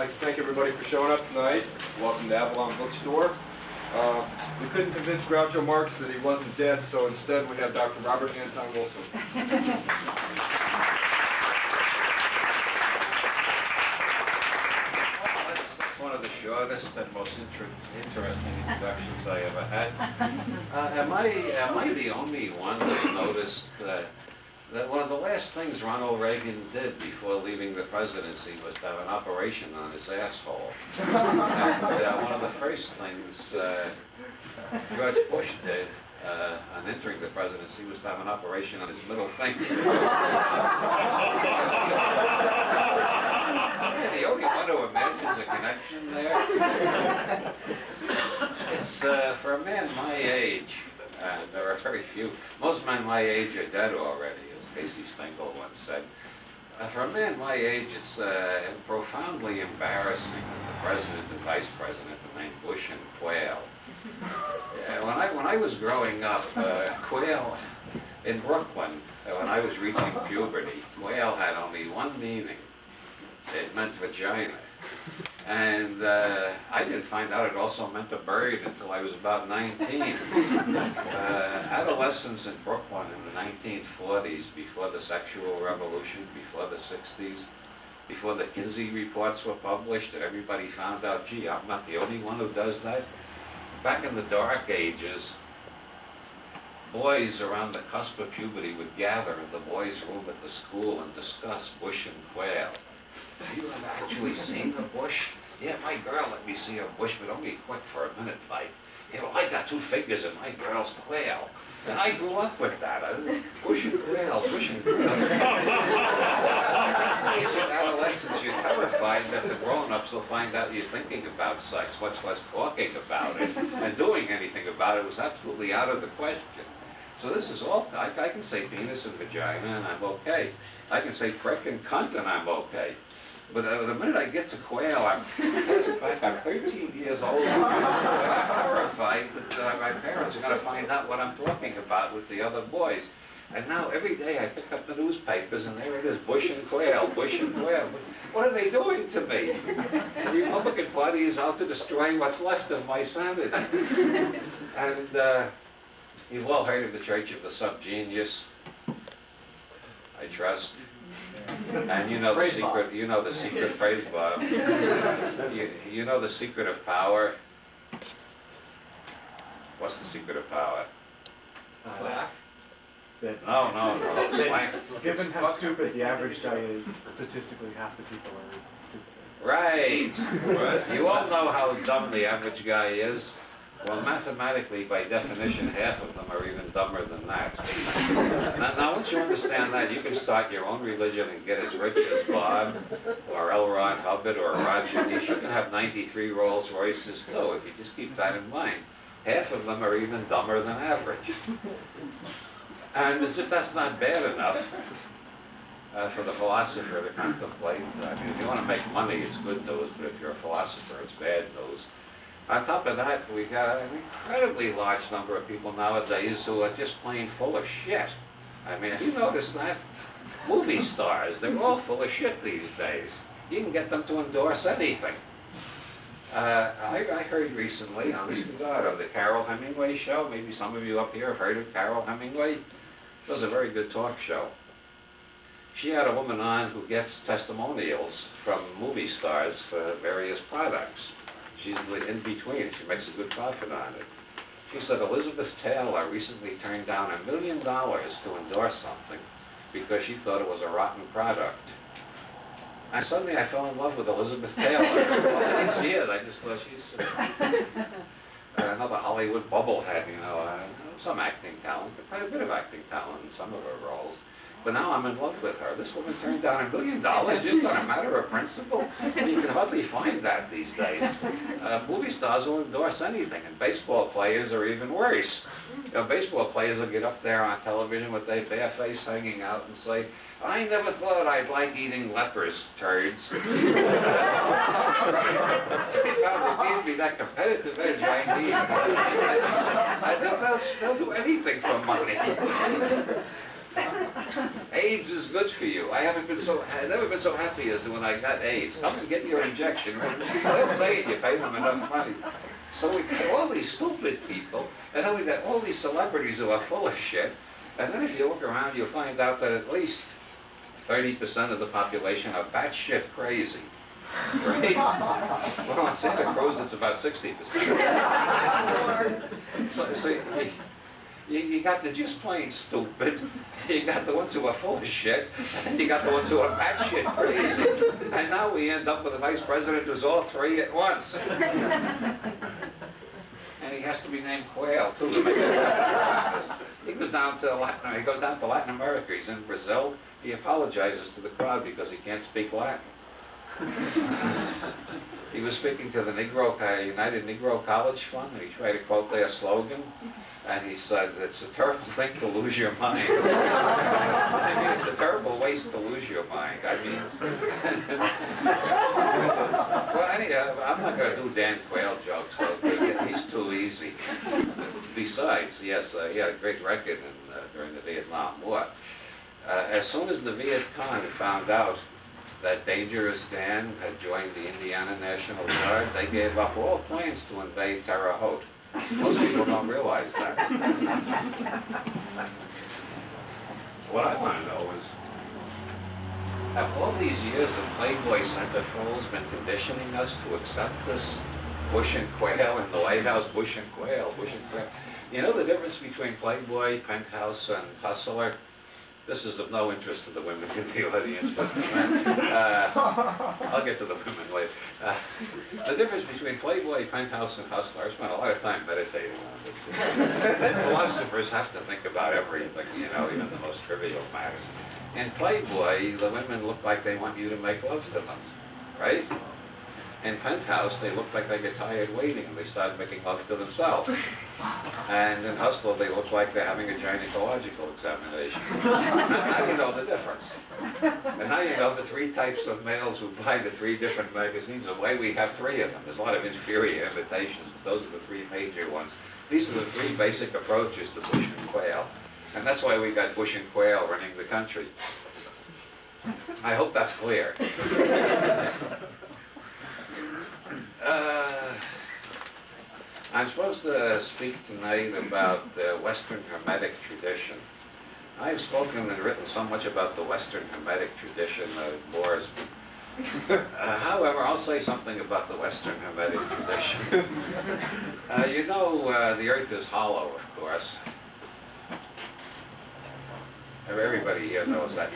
like to thank everybody for showing up tonight. Welcome to Avalon Bookstore. We couldn't convince Groucho Marx that he wasn't dead, so instead we have Dr. Robert Anton Wilson. That's one of the shortest and most interesting introductions I ever had. Am I the only one that noticed that one of the last things Ronald Reagan did before leaving the presidency was to have an operation on his asshole? And one of the first things George Bush did on entering the presidency was to have an operation on his middle finger. The only one who imagines a connection there. It's for a man my age, and there are very few. Most men my age are dead already, as Casey Stengel once said. For a man my age, it's profoundly embarrassing that the president and vice president are named Bush and Quayle. When I was growing up, Quayle in Brooklyn, when I was reaching puberty, Quayle had only one meaning. It meant vagina. And I didn't find out it also meant a bird until I was about 19. Adolescents in Brooklyn in the 1940s, before the sexual revolution, before the 60s, before the Kinsey reports were published, and everybody found out, gee, I'm not the only one who does that. Back in the dark ages, boys around the cusp of puberty would gather in the boys' room at the school and discuss Bush and Quayle. Have you ever actually seen a bush? Yeah, my girl let me see a bush, but only quick for a minute, like. Yeah, well, I got two fingers and my girl's Quayle. And I grew up with that. Bush and Quayle, Bush and Quayle. At that stage of adolescence, you're terrified that the grown-ups will find out you're thinking about sex, much less talking about it. And doing anything about it was absolutely out of the question. So this is all, I can say penis and vagina and I'm okay. I can say prick and cunt and I'm okay. But the minute I get to Quayle, I'm 13 years old, and I'm terrified that my parents are going to find out what I'm talking about with the other boys. And now every day I pick up the newspapers and there it is, Bush and Quayle, Bush and Quayle. What are they doing to me? The Republican Party is out to destroy what's left of my sanity. And you've all heard of the Church of the Subgenius, I trust. And you know the secret, you know the secret, praise Bob. You know the secret of power. What's the secret of power? Slack? No, slack. Given how stupid the average guy is, statistically half the people are stupid. Right. You all know how dumb the average guy is. Well, mathematically, by definition, half of them are even dumber than that. Now, once you understand that, you can start your own religion and get as rich as Bob, or L. Ron Hubbard, or Roger Nish. You can have 93 Rolls Royces, too, if you just keep that in mind. Half of them are even dumber than average. And as if that's not bad enough for the philosopher to contemplate, I mean, if you want to make money, it's good news, but if you're a philosopher, it's bad news. On top of that, we've got an incredibly large number of people nowadays who are just plain full of shit. I mean, have you noticed that? Movie stars, they're all full of shit these days. You can get them to endorse anything. I heard recently, honest to God, of the Carol Hemingway show. Maybe some of you up here have heard of Carol Hemingway. It was a very good talk show. She had a woman on who gets testimonials from movie stars for various products. She's in between. She makes a good profit on it. She said Elizabeth Taylor recently turned down $1 million to endorse something because she thought it was a rotten product. And suddenly I fell in love with Elizabeth Taylor. All these years, I just thought she's another Hollywood bubblehead, you know, some acting talent, quite a bit of acting talent in some of her roles. But now I'm in love with her. This woman turned down $1 million just on a matter of principle. And you can hardly find that these days. Movie stars will endorse anything, and baseball players are even worse. You know, baseball players will get up there on television with their bare face hanging out and say, I never thought I'd like eating lepers' turds. If I would be that competitive edge I need. They'll do anything for money. AIDS is good for you. I've never been so happy as when I got AIDS. Come and get your injection. They'll say it, you pay them enough money. So we got all these stupid people, and then we got all these celebrities who are full of shit. And then if you look around, you'll find out that at least 30% of the population are batshit crazy. Right? Well, on Santa Cruz, it's about 60%. So you got the just plain stupid, you got the ones who are full of shit, and you got the ones who are batshit crazy. And now we end up with a vice president who's all three at once. And he has to be named Quayle, too. He goes down to Latin America. He's in Brazil. He apologizes to the crowd because he can't speak Latin. He was speaking to the United Negro College Fund, and he tried to quote their slogan, and he said, "It's a terrible thing to lose your mind." I mean, it's a terrible waste to lose your mind. I mean, well, anyhow, I'm not going to do Dan Quayle jokes, though, because he's too easy. Besides, yes, he had a great record during the Vietnam War. As soon as the Viet Cong found out that Dangerous Dan had joined the Indiana National Guard, they gave up all plans to invade Terre Haute. Most people don't realize that. What I want to know is, have all these years of Playboy centerfolds been conditioning us to accept this Bush and Quayle in the White House? Bush and Quayle, Bush and Quayle. You know the difference between Playboy, Penthouse, and Hustler? This is of no interest to the women in the audience, but I'll get to the women later. The difference between Playboy, Penthouse, and Hustler, I spent a lot of time meditating on this. Philosophers have to think about everything, you know, even the most trivial matters. In Playboy, the women look like they want you to make love to them, right? In Penthouse, they look like they get tired waiting and they start making love to themselves. And in Hustler, they look like they're having a gynecological examination. Now you know the difference. And now you know the three types of males who buy the three different magazines, and why we have three of them. There's a lot of inferior imitations, but those are the three major ones. These are the three basic approaches to Bush and Quayle. And that's why we got Bush and Quayle running the country. I hope that's clear. I'm supposed to speak tonight about the Western Hermetic tradition. I've spoken and written so much about the Western Hermetic tradition that it bores me. However, I'll say something about the Western Hermetic tradition. You know, the earth is hollow, of course. Everybody here knows that.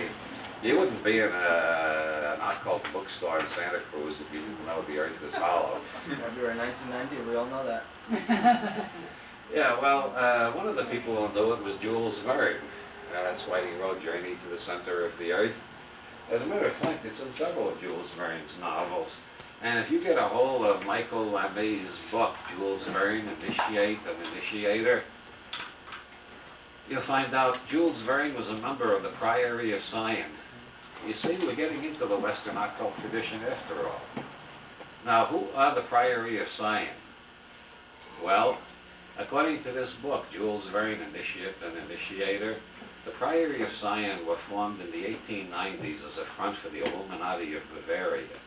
You wouldn't be in an occult bookstore in Santa Cruz if you didn't know the earth is hollow. February 1990, we all know that. Yeah, well, one of the people who knew it was Jules Verne. That's why he wrote Journey to the Center of the Earth. As a matter of fact, it's in several of Jules Verne's novels. And if you get a hold of Michael Lamé's book, Jules Verne, Initiate and Initiator, you'll find out Jules Verne was a member of the Priory of Sion. You see, we're getting into the Western occult tradition after all. Now, who are the Priory of Sion? Well, according to this book, Jules Verne, Initiate and Initiator, the Priory of Sion were formed in the 1890s as a front for the Illuminati of Bavaria,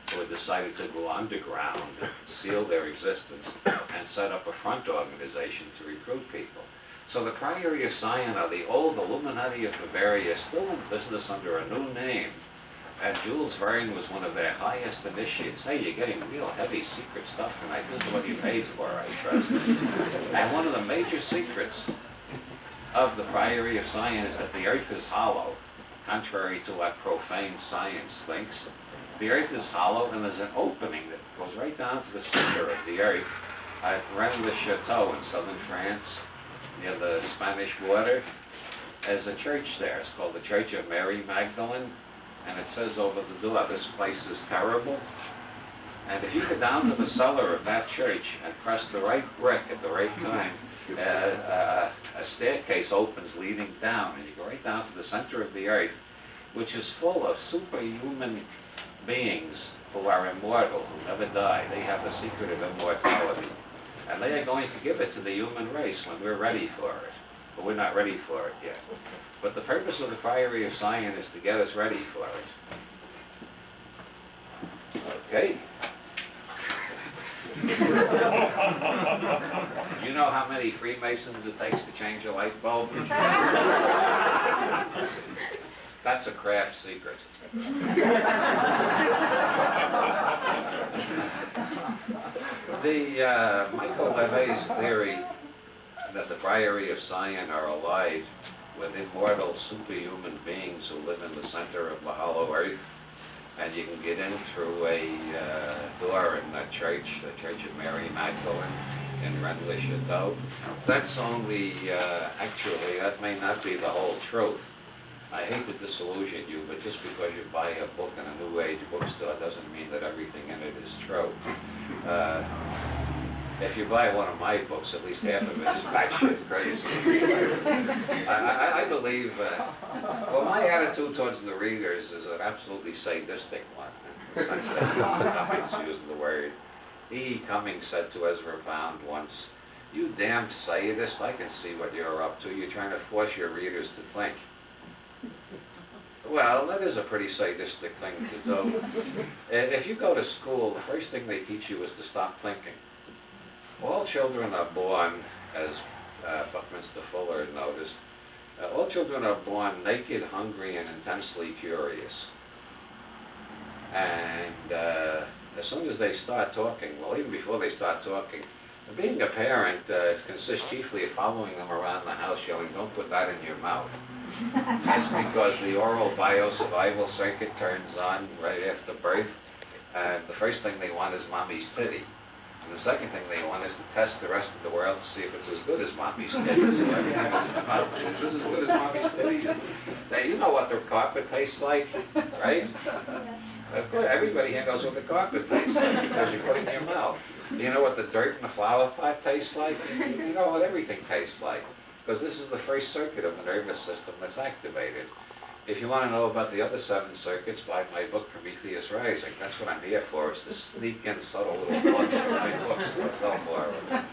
who had decided to go underground and conceal their existence and set up a front organization to recruit people. So the Priory of Sion are the old Illuminati of Bavaria, still in business under a new name. And Jules Verne was one of their highest initiates. Hey, you're getting real heavy secret stuff tonight. This is what you paid for, I trust. And one of the major secrets of the Priory of Sion is that the earth is hollow, contrary to what profane science thinks. The earth is hollow, and there's an opening that goes right down to the center of the earth at Rennes-le-Château in southern France, near the Spanish border. There's a church there. It's called the Church of Mary Magdalene, and it says over the door, "This place is terrible." And if you go down to the cellar of that church and press the right brick at the right time, a staircase opens leading down, and you go right down to the center of the earth, which is full of superhuman beings who are immortal, who never die. They have the secret of immortality. And they are going to give it to the human race when we're ready for it. but we're not ready for it yet. But the purpose of the Priory of Sion is to get us ready for it. Okay? You know how many Freemasons it takes to change a light bulb? That's a craft secret. The Michael LeVay's theory that the Priory of Sion are allied with immortal superhuman beings who live in the center of the hollow earth, and you can get in through a door in the Church of Mary Magdalene in Rennes-le-Château. That's only, actually, that may not be the whole truth. I hate to disillusion you, but just because you buy a book in a New Age bookstore doesn't mean that everything in it is true. If you buy one of my books, at least half of it is batshit crazy. I believe, well, my attitude towards the readers is an absolutely sadistic one, in the sense that Cummings used the word. E. Cummings said to Ezra Pound once, "You damn sadist, I can see what you're up to. You're trying to force your readers to think." Well, that is a pretty sadistic thing to do. If you go to school, the first thing they teach you is to stop thinking. All children are born, as Buckminster Fuller noticed, all children are born naked, hungry, and intensely curious. And as soon as they start talking, well, even before they start talking, being a parent consists chiefly of following them around the house yelling, "Don't put that in your mouth." That's because the oral biosurvival circuit turns on right after birth, and the first thing they want is mommy's titty. And the second thing they want is to test the rest of the world to see if it's as good as mommy's titty. So everything is about, is this as good as mommy's titty? Now, you know what the carpet tastes like, right? Of course, everybody here knows what the carpet tastes like because you put it in your mouth. You know what the dirt in the flower pot tastes like? You know what everything tastes like. Because this is the first circuit of the nervous system that's activated. If you want to know about the other 7 circuits, buy my book, Prometheus Rising. That's what I'm here for, is to sneak in subtle little plugs from my books. No more of it.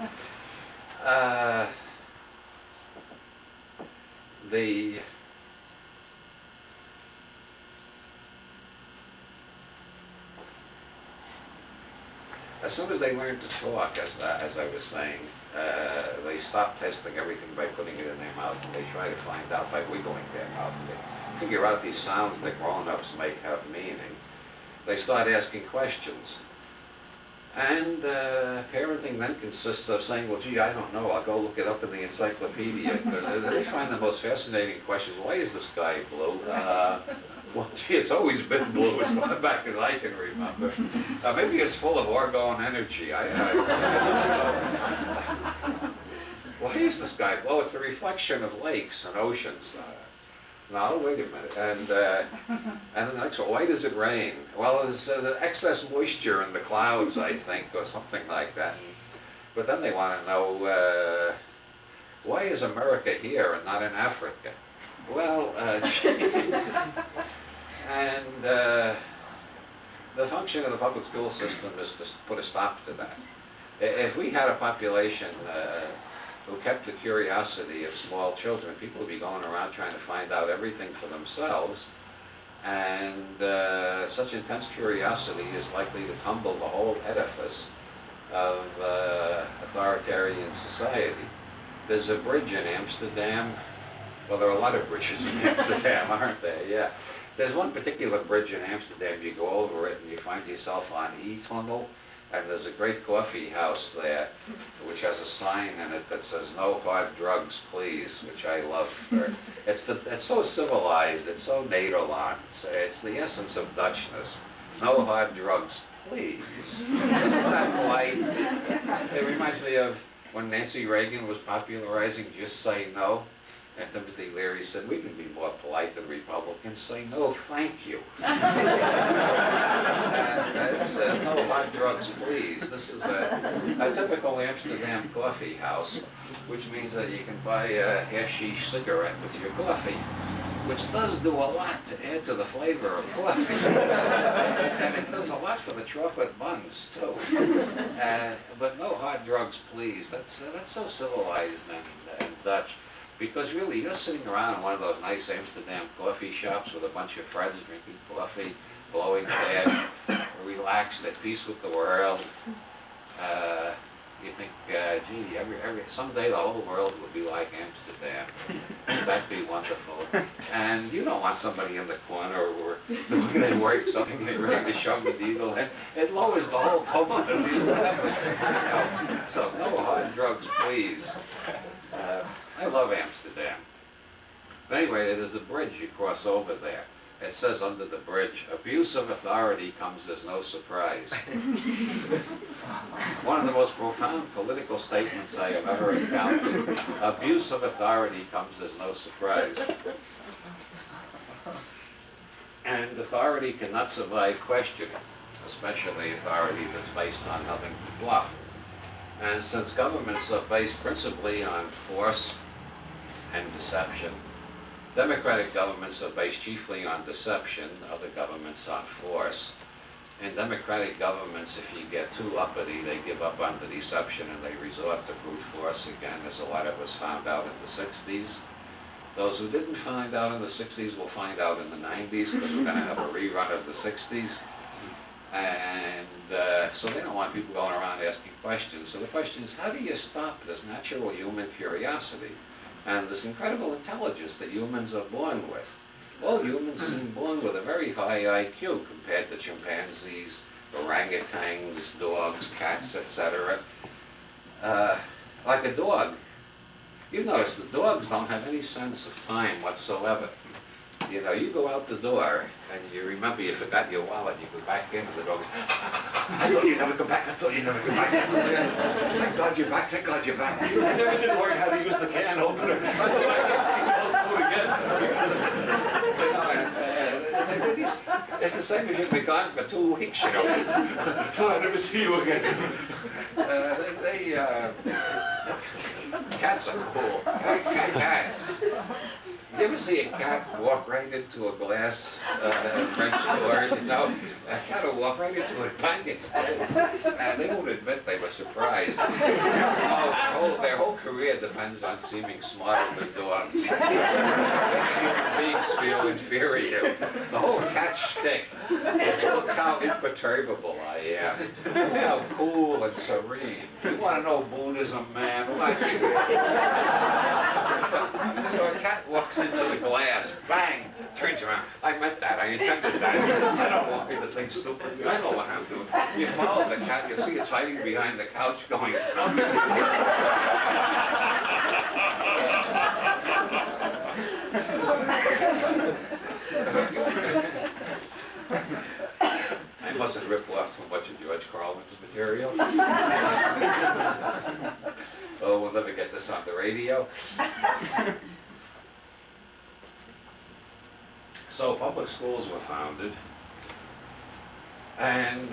As soon as they learn to talk, as I was saying, they stop testing everything by putting it in their mouth, and they try to find out by wiggling their mouth. They figure out these sounds that grown-ups make have meaning. They start asking questions. And parenting then consists of saying, well, gee, I don't know, I'll go look it up in the encyclopedia. They find the most fascinating questions. Why is the sky blue? Well, gee, it's always been blue as far back as I can remember. Maybe it's full of orgone energy. Why is the sky blue? It's the reflection of lakes and oceans. No, wait a minute. And then the next one, why does it rain? Well, there's excess moisture in the clouds, I think, or something like that. But then they want to know, why is America here and not in Africa? Well, and the function of the public school system is to put a stop to that. If we had a population who kept the curiosity of small children, people would be going around trying to find out everything for themselves, and such intense curiosity is likely to tumble the whole edifice of authoritarian society. There's a bridge in Amsterdam. Well, there are a lot of bridges in Amsterdam, aren't there? Yeah. There's one particular bridge in Amsterdam, you go over it and you find yourself on E-Tunnel, and there's a great coffee house there, which has a sign in it that says, "No hard drugs, please," which I love. It's so civilized, it's so Nederland, it's the essence of Dutchness. No hard drugs, please. Isn't that polite? It reminds me of when Nancy Reagan was popularizing "Just Say No." And Timothy Leary said, "We can be more polite than Republicans. Say no, thank you." And it's no hard drugs, please. This is a typical Amsterdam coffee house, which means that you can buy a hashish cigarette with your coffee, which does do a lot to add to the flavor of coffee. And it does a lot for the chocolate buns, too. But no hard drugs, please. That's so civilized and Dutch. Because really, you're sitting around in one of those nice Amsterdam coffee shops with a bunch of friends drinking coffee, blowing ash, relaxed, at peace with the world. You think, gee, someday the whole world will be like Amsterdam. That'd be wonderful. And you don't want somebody in the corner or doing their work, something getting ready to shove the needle in. It lowers the whole tone of the establishment. So no hard drugs, please. I love Amsterdam. But anyway, there's the bridge you cross over there. It says under the bridge, abuse of authority comes as no surprise. One of the most profound political statements I have ever encountered. Abuse of authority comes as no surprise. And authority cannot survive questioning, especially authority that's based on nothing but bluff. And since governments are based principally on force and deception, democratic governments are based chiefly on deception, other governments on force. In democratic governments, if you get too uppity, they give up on the deception and they resort to brute force again, as a lot of us found out in the 60s. Those who didn't find out in the 60s will find out in the 90s, because we're going to have a rerun of the 60s. And so they don't want people going around asking questions. So the question is, how do you stop this natural human curiosity and this incredible intelligence that humans are born with? All humans seem born with a very high IQ compared to chimpanzees, orangutans, dogs, cats, etc. Like a dog. You've noticed that dogs don't have any sense of time whatsoever. You know, you go out the door and you remember you forgot your wallet, you go back in and the dog goes, I thought you'd never come back, I thought you'd never come back. Thank God you're back, thank God you're back. I never did learn how to use the can opener. I thought I never see you again. It's the same if you've been gone for 2 weeks, you know. So I never see you again. Cats are cool. Cats. Did you ever see a cat walk right into a glass French door? You know, a cat will walk right into a blanket. And they won't admit they were surprised. Their whole career depends on seeming smarter than dogs. Beings feel inferior. The whole cat shtick is look how imperturbable I am. Look how cool and serene. You want to know Buddhism, man? So a cat walks into the glass, bang, turns around. I meant that, I intended that. I don't want people to think stupid. I know what I'm doing. You follow the cat, you see it's hiding behind the couch going, I mustn't rip off too much of George Carlin's material. Oh, we'll never get this on the radio. So public schools were founded, and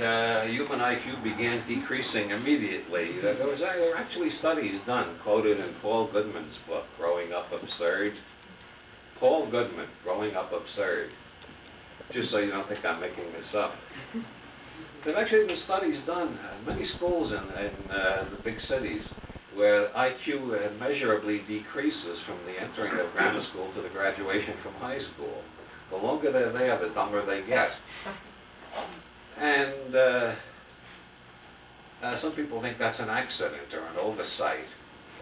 human IQ began decreasing immediately. There were actually studies done, quoted in Paul Goodman's book, Growing Up Absurd. Paul Goodman, Growing Up Absurd. Just so you don't think I'm making this up. There have actually been studies done in many schools in the big cities where IQ measurably decreases from the entering of grammar school to the graduation from high school. The longer they're there, the dumber they get. And some people think that's an accident or an oversight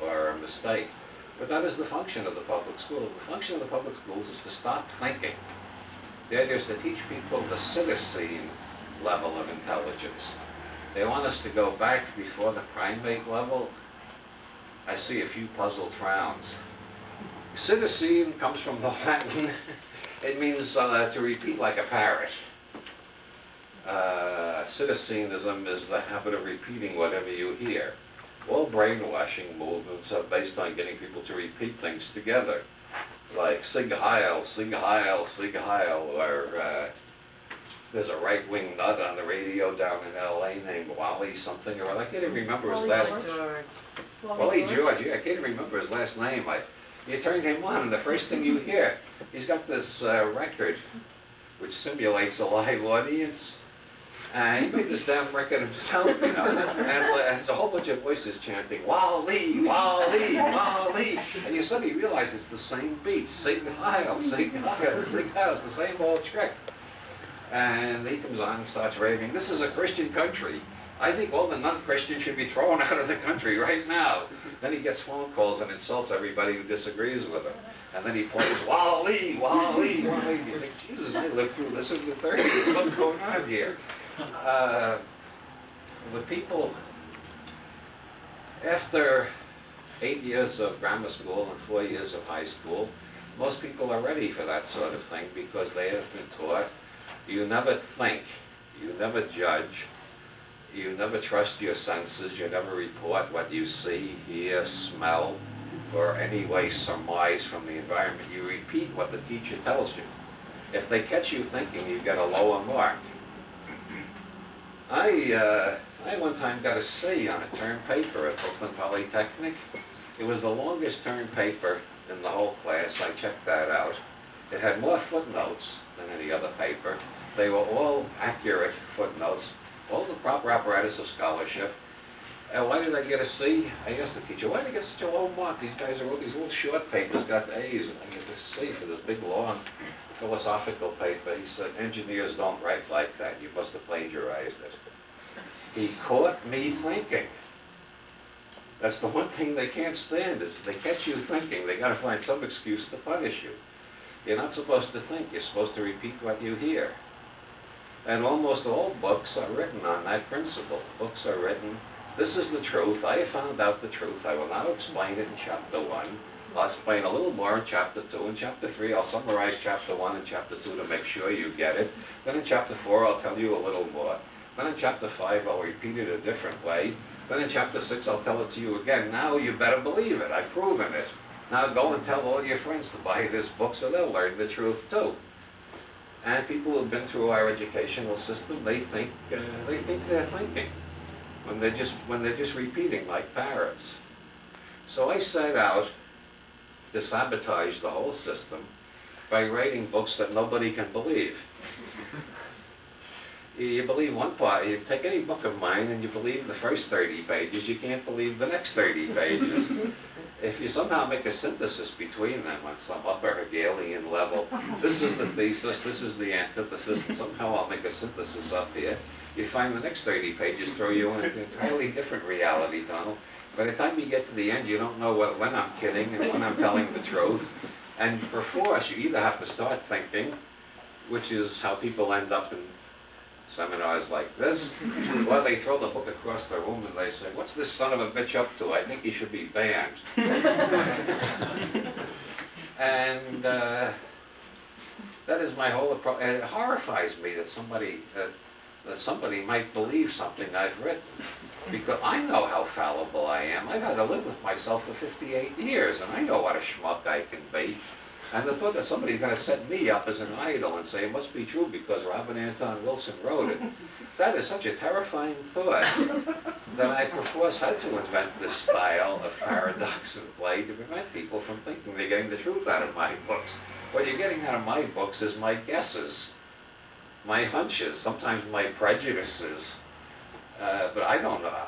or a mistake. But that is the function of the public schools. The function of the public schools is to stop thinking. The idea is to teach people the citizen level of intelligence. They want us to go back before the primate level. I see a few puzzled frowns. Citizen comes from the Latin. It means to repeat like a parrot. Citizenism is the habit of repeating whatever you hear. All brainwashing movements are based on getting people to repeat things together. Like Sig Heil, Sig Heil, Sig Heil, or there's a right-wing nut on the radio down in LA named Wally something, or I can't even remember his last name. Wally George, yeah, I can't even remember his last name. You turn him on, and the first thing you hear, he's got this record which simulates a live audience. He made this damn record himself, you know, and it's a whole bunch of voices chanting, Wally, Wally, Wally. Lee. And you suddenly realize it's the same beat. Sig Heil, Sig Heil, Sig Heil. It's the same old trick. And he comes on and starts raving, this is a Christian country. I think all the non-Christians should be thrown out of the country right now. Then he gets phone calls and insults everybody who disagrees with him. And then he plays Wally, Wally, Wally. You think, Jesus, I lived through this in the 30s. What's going on here? With people, after 8 years of grammar school and 4 years of high school, most people are ready for that sort of thing because they have been taught you never think, you never judge, you never trust your senses, you never report what you see, hear, smell, or any way surmise from the environment. You repeat what the teacher tells you. If they catch you thinking, you get a lower mark. I one time got a C on a term paper at Brooklyn Polytechnic. It was the longest term paper in the whole class. I checked that out. It had more footnotes than any other paper. They were all accurate footnotes, all the proper apparatus of scholarship. Why did I get a C? I asked the teacher, why did I get such a low mark? These guys wrote these little short papers, got A's, and I get this C for this big, long philosophical paper. He said, engineers don't write like that. You must have plagiarized it. He caught me thinking. That's the one thing they can't stand, is if they catch you thinking, they got to find some excuse to punish you. You're not supposed to think. You're supposed to repeat what you hear. And almost all books are written on that principle. Books are written, this is the truth. I have found out the truth. I will now explain it in chapter 1. I'll explain a little more in chapter 2. In chapter 3, I'll summarize chapter 1 and chapter 2 to make sure you get it. Then in chapter 4, I'll tell you a little more. Then in chapter 5, I'll repeat it a different way. Then in chapter 6, I'll tell it to you again. Now you better believe it. I've proven it. Now go and tell all your friends to buy this book so they'll learn the truth too. And people who've been through our educational system, they think they're thinking when they're just repeating like parrots. So I set out to sabotage the whole system by writing books that nobody can believe. You believe one part, you take any book of mine and you believe the first 30 pages, you can't believe the next 30 pages. If you somehow make a synthesis between them on some upper Hegelian level, this is the thesis, this is the antithesis, and somehow I'll make a synthesis up here, you find the next 30 pages throw you into an entirely different reality tunnel. By the time you get to the end, you don't know when I'm kidding and when I'm telling the truth. And perforce, you either have to start thinking, which is how people end up in seminars like this, or they throw the book across the room and they say, what's this son of a bitch up to? I think he should be banned. And that is my whole approach. And it horrifies me that somebody might believe something I've written, because I know how fallible I am. I've had to live with myself for 58 years, and I know what a schmuck I can be. And the thought that somebody's going to set me up as an idol and say it must be true because Robert Anton Wilson wrote it, that is such a terrifying thought that I perforce had to invent this style of paradox and play to prevent people from thinking they're getting the truth out of my books. What you're getting out of my books is my guesses, my hunches, sometimes my prejudices, but I don't know.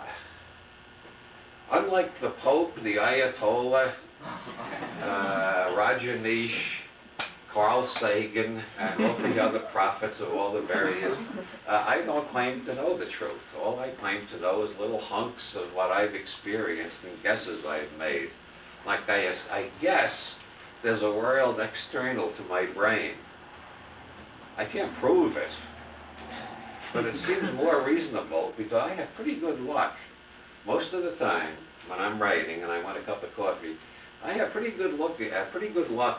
Unlike the Pope, the Ayatollah, Roger Nish, Carl Sagan, and all the other prophets of all the various, I don't claim to know the truth. All I claim to know is little hunks of what I've experienced and guesses I've made. Like I guess there's a world external to my brain. I can't prove it, but it seems more reasonable because I have pretty good luck. Most of the time when I'm writing and I want a cup of coffee, I have pretty good luck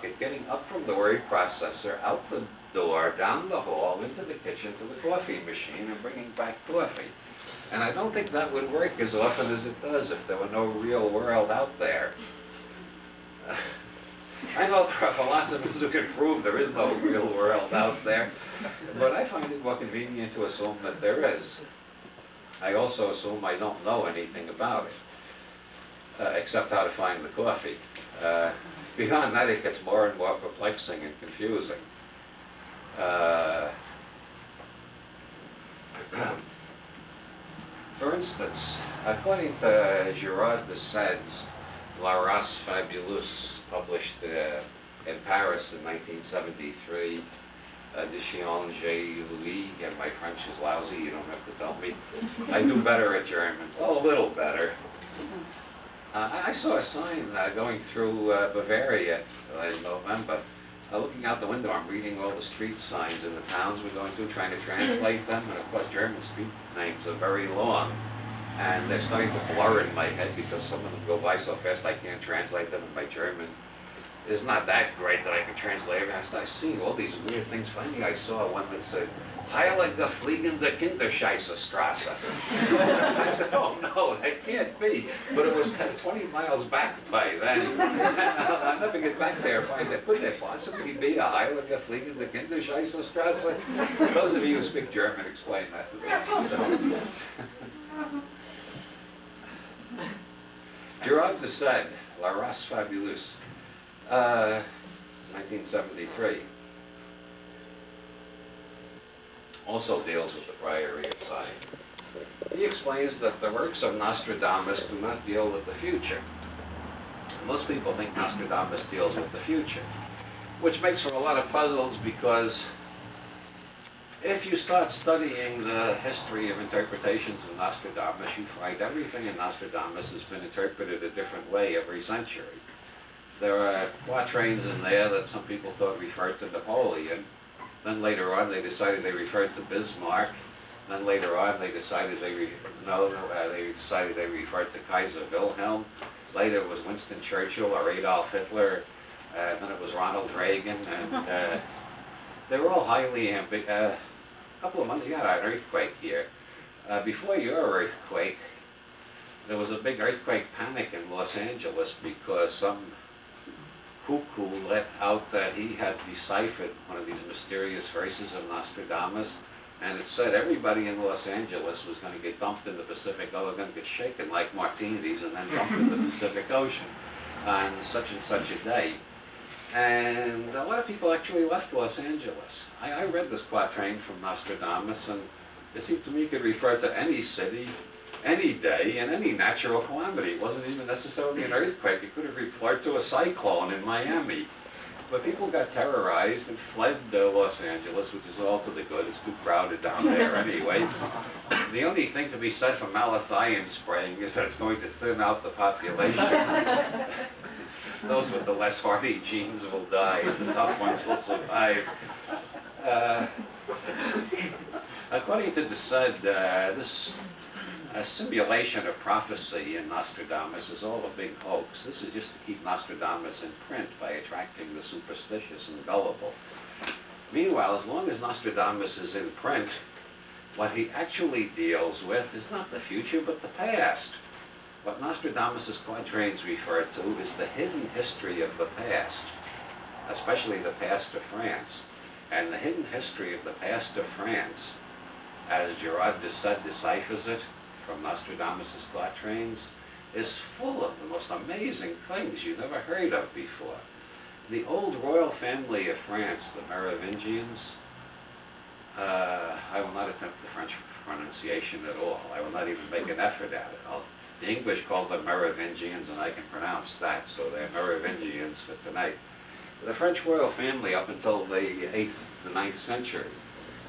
at getting up from the word processor, out the door, down the hall, into the kitchen to the coffee machine and bringing back coffee. And I don't think that would work as often as it does if there were no real world out there. I know there are philosophers who can prove there is no real world out there, but I find it more convenient to assume that there is. I also assume I don't know anything about it, except how to find the coffee. Beyond that, it gets more and more perplexing and confusing. For instance, according to Girard de Sades, La Race Fabuleuse, published in Paris in 1973. De Chien J. Louis, and my French is lousy, you don't have to tell me. I do better at German, a little better. I saw a sign going through Bavaria in November. Looking out the window, I'm reading all the street signs in the towns we're going to, trying to translate them, and of course German street names are very long. And they're starting to blur in my head because some of them go by so fast I can't translate them, and my German is not that great that I can translate it. I started seeing all these weird things. Finally I saw one that said, Heilige Fliegende Kinderscheißerstraße. I said, oh no, that can't be. But it was 20 miles back by then. I'll never get back there and find that. Could there possibly be a Heilige Fliegende Kinderscheißerstraße? Those of you who speak German, explain that to me. Gerard de Sade, La Race Fabuleuse, 1973. Also deals with the Priory of Sight. He explains that the works of Nostradamus do not deal with the future. Most people think Nostradamus deals with the future, which makes for a lot of puzzles because if you start studying the history of interpretations of Nostradamus, you find everything in Nostradamus has been interpreted a different way every century. There are quatrains in there that some people thought referred to Napoleon. Then later on they decided they referred to Bismarck. Then later on they decided they decided they referred to Kaiser Wilhelm. Later it was Winston Churchill or Adolf Hitler. Then it was Ronald Reagan. And they were all highly ambiguous. A couple of months, you had an earthquake here. Before your earthquake, there was a big earthquake panic in Los Angeles because some cuckoo let out that he had deciphered one of these mysterious verses of Nostradamus, and it said everybody in Los Angeles was going to get dumped in the Pacific, they're going to get shaken like martinis and then dumped in the Pacific Ocean on such and such a day. And a lot of people actually left Los Angeles. I read this quatrain from Nostradamus, and it seemed to me it could refer to any city, any day, and any natural calamity. It wasn't even necessarily an earthquake. It could have referred to a cyclone in Miami. But people got terrorized and fled Los Angeles, which is all to the good. It's too crowded down there anyway. The only thing to be said for malathion spraying is that it's going to thin out the population. Those with the less hardy genes will die, the tough ones will survive. According to de Sade, this simulation of prophecy in Nostradamus is all a big hoax. This is just to keep Nostradamus in print by attracting the superstitious and gullible. Meanwhile, as long as Nostradamus is in print, what he actually deals with is not the future, but the past. What Nostradamus' quatrains refer to is the hidden history of the past, especially the past of France. And the hidden history of the past of France, as Gerard de Sade deciphers it from Nostradamus' quatrains, is full of the most amazing things you never heard of before. The old royal family of France, the Merovingians, I will not attempt the French pronunciation at all. I will not even make an effort at it. The English call them Merovingians, and I can pronounce that, so they're Merovingians for tonight. The French royal family up until the 8th to the 9th century,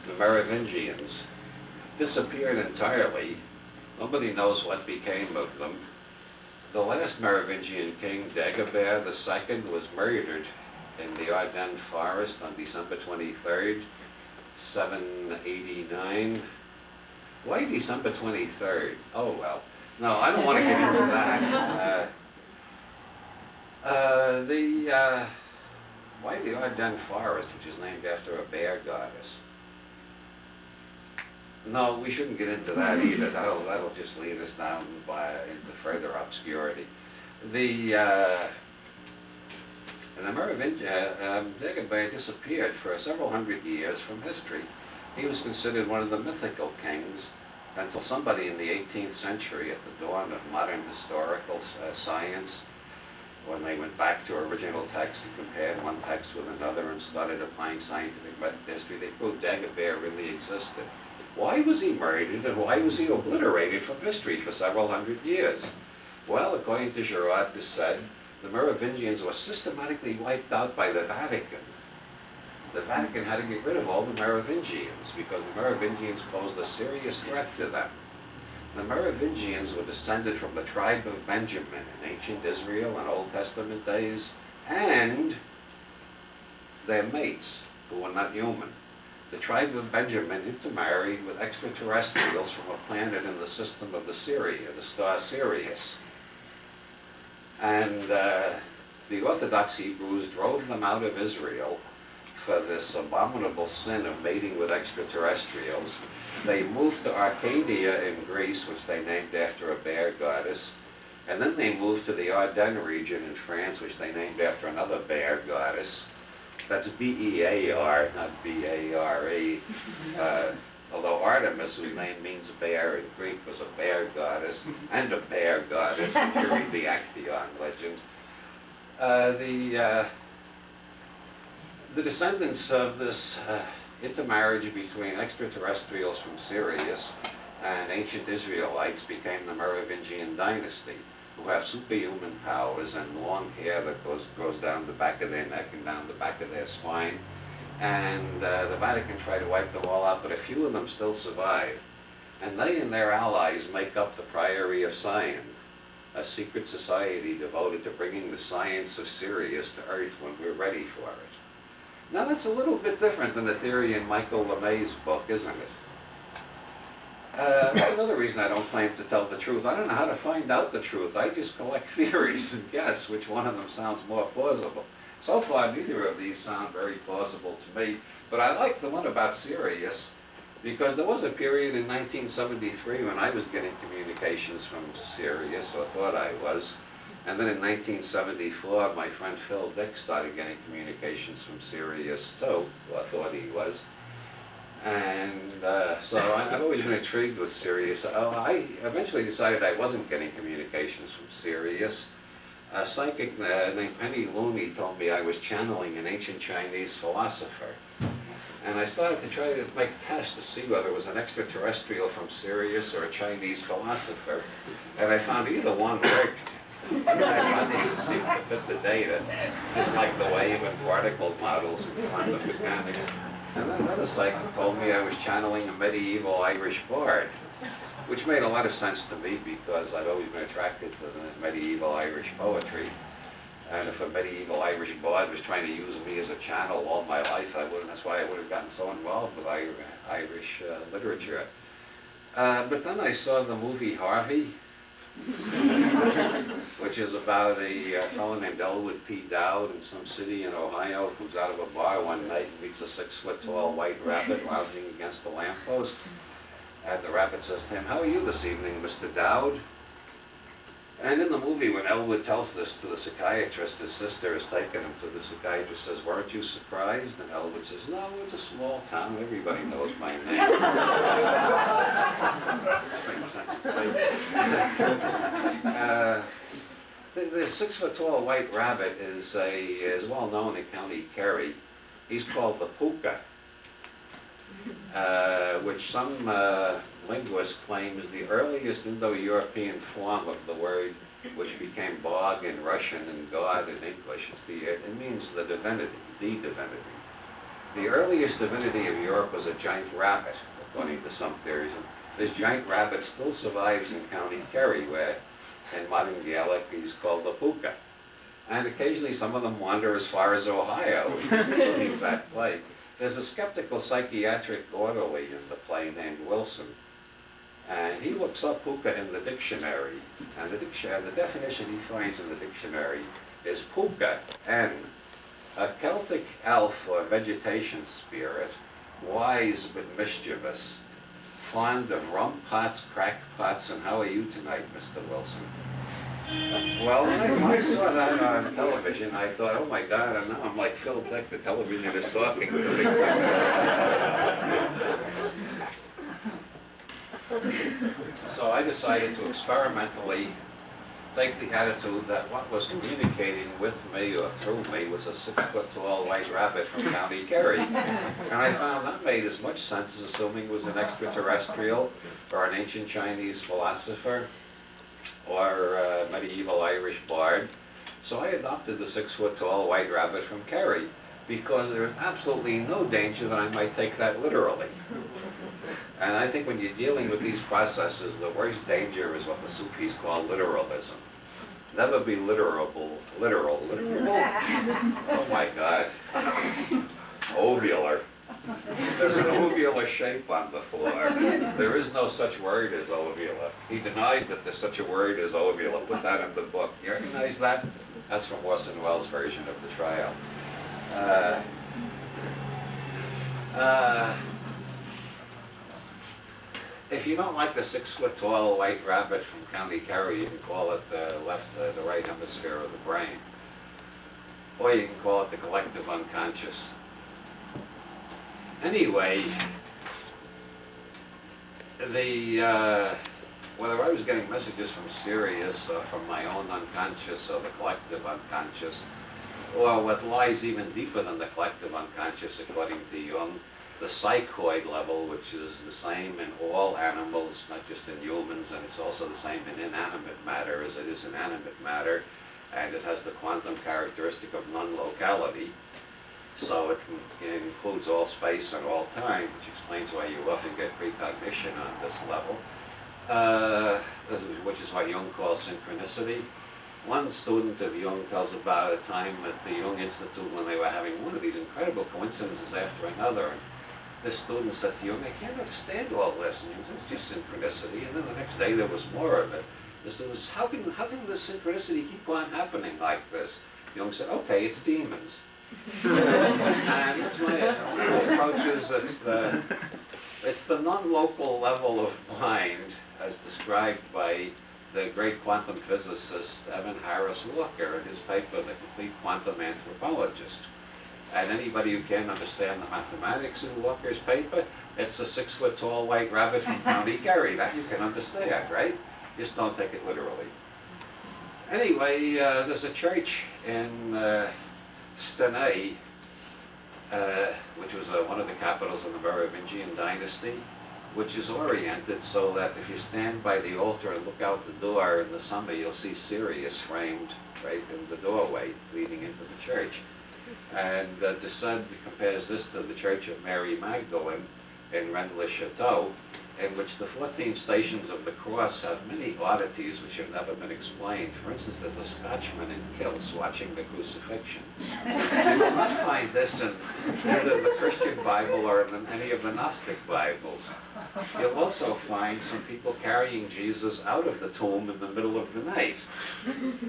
the Merovingians, disappeared entirely. Nobody knows what became of them. The last Merovingian king, Dagobert II, was murdered in the Ardennes forest on December 23rd, 789. Why December 23rd? Oh well. No, I don't want to get into that. Why the Ardennes forest, which is named after a bear goddess? No, we shouldn't get into that either. That'll just lead us down into further obscurity. The Merovingian, Dagobert disappeared for several hundred years from history. He was considered one of the mythical kings until somebody in the 18th century, at the dawn of modern historical science, when they went back to original text and compared one text with another and started applying scientific method to history, they proved Dagobert really existed. Why was he murdered and why was he obliterated from history for several hundred years? Well, according to Girard de Sede, the Merovingians were systematically wiped out by the Vatican. The Vatican had to get rid of all the Merovingians because the Merovingians posed a serious threat to them. The Merovingians were descended from the tribe of Benjamin in ancient Israel and Old Testament days, and their mates, who were not human. The tribe of Benjamin intermarried with extraterrestrials from a planet in the system of the Syria, the star Sirius. And the Orthodox Hebrews drove them out of Israel for this abominable sin of mating with extraterrestrials. They moved to Arcadia in Greece, which they named after a bear goddess. And then they moved to the Ardennes region in France, which they named after another bear goddess. That's B-E-A-R, not B-A-R-E. Although Artemis, whose name means bear in Greek, was a bear goddess and a bear goddess, if you read the Actaeon legend. The descendants of this intermarriage between extraterrestrials from Sirius and ancient Israelites became the Merovingian dynasty, who have superhuman powers and long hair that goes down the back of their neck and down the back of their spine. And the Vatican tried to wipe them all out, but a few of them still survive. And they and their allies make up the Priory of Sion, a secret society devoted to bringing the science of Sirius to Earth when we're ready for it. Now that's a little bit different than the theory in Michael LeMay's book, isn't it? That's another reason I don't claim to tell the truth. I don't know how to find out the truth. I just collect theories and guess which one of them sounds more plausible. So far, neither of these sound very plausible to me, but I like the one about Sirius because there was a period in 1973 when I was getting communications from Sirius, or thought I was, and then in 1974, my friend Phil Dick started getting communications from Sirius too, or thought he was. And so I've always been intrigued with Sirius. I eventually decided I wasn't getting communications from Sirius. A psychic named Penny Looney told me I was channeling an ancient Chinese philosopher. And I started to try to make tests to see whether it was an extraterrestrial from Sirius or a Chinese philosopher. And I found either one worked. I found this seemed to fit the data, just like the wave and particle models in quantum mechanics. And then another psychic told me I was channeling a medieval Irish bard, which made a lot of sense to me because I've always been attracted to the medieval Irish poetry. And if a medieval Irish bard was trying to use me as a channel all my life, that's why I would have gotten so involved with Irish literature. But then I saw the movie Harvey, which is about a fellow named Elwood P. Dowd in some city in Ohio who comes out of a bar one night and meets a 6-foot-tall white rabbit lounging against a lamppost. And the rabbit says to him, "How are you this evening, Mr. Dowd?" And in the movie, when Elwood tells this to the psychiatrist, his sister has taken him to the psychiatrist, says, "Weren't you surprised?" And Elwood says, "No, it's a small town, everybody knows my name." Which makes sense to me. The 6-foot-tall white rabbit is well known in County Kerry. He's called the puka, which some linguists claim is the earliest Indo-European form of the word which became bog in Russian and god in English. It means the divinity, the divinity. The earliest divinity of Europe was a giant rabbit, according to some theories. And this giant rabbit still survives in County Kerry, where in modern Gaelic he's called the puka. And occasionally some of them wander as far as Ohio, including that play. There's a skeptical psychiatric orderly in the play named Wilson, and he looks up puka in the dictionary, and the definition he finds in the dictionary is puka, N, a Celtic elf or vegetation spirit, wise but mischievous, fond of rum pots, crack pots, and how are you tonight, Mr. Wilson? Well, when I saw that on television, I thought, oh my God, and now I'm like Phil Dick, the television is talking to me. So I decided to experimentally take the attitude that what was communicating with me or through me was a 6-foot-tall white rabbit from County Kerry. And I found that made as much sense as assuming it was an extraterrestrial or an ancient Chinese philosopher. or medieval Irish bard. So I adopted the 6-foot-tall white rabbit from Kerry because there was absolutely no danger that I might take that literally. And I think when you're dealing with these processes, the worst danger is what the Sufis call literalism. Never be literal. Oh my God. Ovular. There's an ovular shape on the floor. There is no such word as ovula. He denies that there's such a word as ovula. Put that in the book. You recognize that? That's from Orson Welles' version of the trial. If you don't like the 6-foot-tall white rabbit from County Kerry, you can call it the right hemisphere of the brain. Or you can call it the collective unconscious. Anyway, whether I was getting messages from Sirius or from my own unconscious or the collective unconscious, or what lies even deeper than the collective unconscious according to Jung, the psychoid level, which is the same in all animals, not just in humans, and it's also the same in inanimate matter as it is in animate matter, and it has the quantum characteristic of non-locality. So it includes all space and all time, which explains why you often get precognition on this level, which is what Jung calls synchronicity. One student of Jung tells about a time at the Jung Institute when they were having one of these incredible coincidences after another. And this student said to Jung, I can't understand all this. And Jung said, it's just synchronicity. And then the next day there was more of it. The student says, how can this synchronicity keep on happening like this? Jung said, okay, it's demons. And that's my approach is it's the non-local level of mind as described by the great quantum physicist Evan Harris Walker in his paper, The Complete Quantum Anthropologist. And anybody who can't understand the mathematics in Walker's paper, it's a 6-foot-tall white rabbit from County Kerry. That you can understand, right? Just don't take it literally. Anyway, there's a church in Stenay, which was one of the capitals of the Merovingian dynasty, which is oriented so that if you stand by the altar and look out the door in the summer, you'll see Sirius framed right in the doorway leading into the church. And de Sade compares this to the Church of Mary Magdalene in Rennes-le-Château, in which the 14 stations of the cross have many oddities which have never been explained. For instance, there's a Scotchman in kilts watching the crucifixion. You will not find this in either the Christian Bible or in any of the Gnostic Bibles. You'll also find some people carrying Jesus out of the tomb in the middle of the night,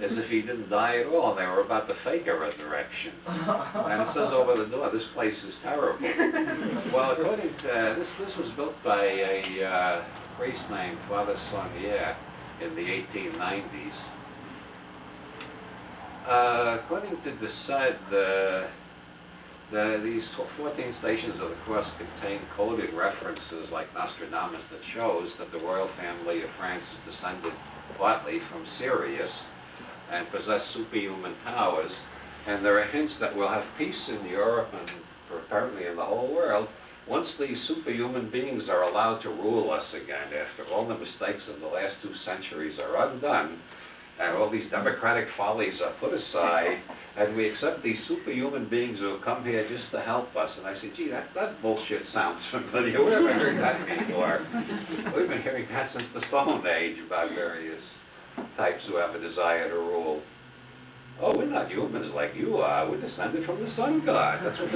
as if he didn't die at all, and they were about to fake a resurrection. And it says over the door, this place is terrible. Well, according to, this was built by a priest named Father Saunier in the 1890s. According to de Sade, these 14 stations of the cross contain coded references like Nostradamus that shows that the royal family of France is descended partly from Sirius and possess superhuman powers. And there are hints that we'll have peace in Europe and apparently in the whole world once these superhuman beings are allowed to rule us again, after all the mistakes of the last 2 centuries are undone, and all these democratic follies are put aside, and we accept these superhuman beings who have come here just to help us. And I say, gee, that bullshit sounds familiar. We've never heard that before. We've been hearing that since the Stone Age about various types who have a desire to rule. Oh, we're not humans like you are. We're descended from the sun god. That's what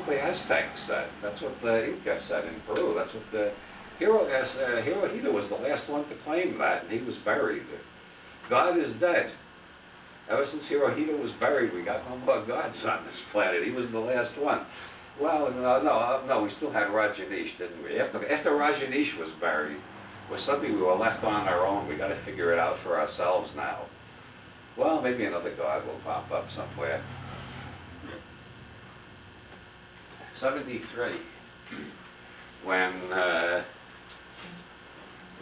the Aztecs said. That's what the Inca said in Peru. That's what the Hirohito was the last one to claim that, and he was buried. God is dead. Ever since Hirohito was buried, we got no more gods on this planet. He was the last one. Well, no, we still had Rajneesh, didn't we? After Rajneesh was buried, well, suddenly we were left on our own. We got to figure it out for ourselves now. Well, maybe another god will pop up somewhere. 73, when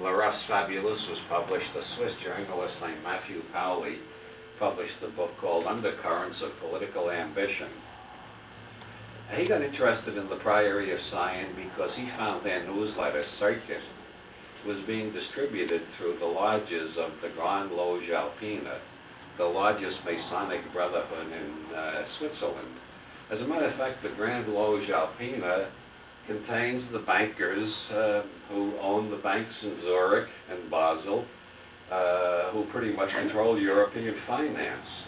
La Race Fabuleuse was published, a Swiss journalist named Matthew Pauli published a book called Undercurrents of Political Ambition. He got interested in the Priory of Sion because he found their newsletter circuit was being distributed through the lodges of the Grande Loge Alpina, the largest Masonic brotherhood in Switzerland. As a matter of fact, the Grande Loge Alpina contains the bankers who own the banks in Zurich and Basel, who pretty much control European finance.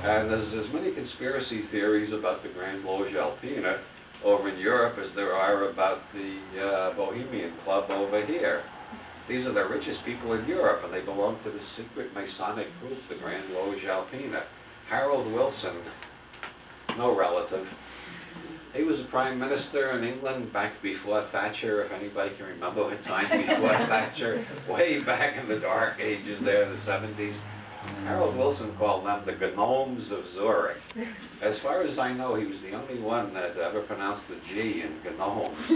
And there's as many conspiracy theories about the Grande Loge Alpina over in Europe as there are about the Bohemian Club over here. These are the richest people in Europe, and they belong to the secret Masonic group, the Grande Loge Alpina. Harold Wilson, no relative. He was a prime minister in England back before Thatcher, if anybody can remember a time before Thatcher, way back in the dark ages there in the 70s. Harold Wilson called them the Gnomes of Zurich. As far as I know, he was the only one that ever pronounced the G in Gnomes.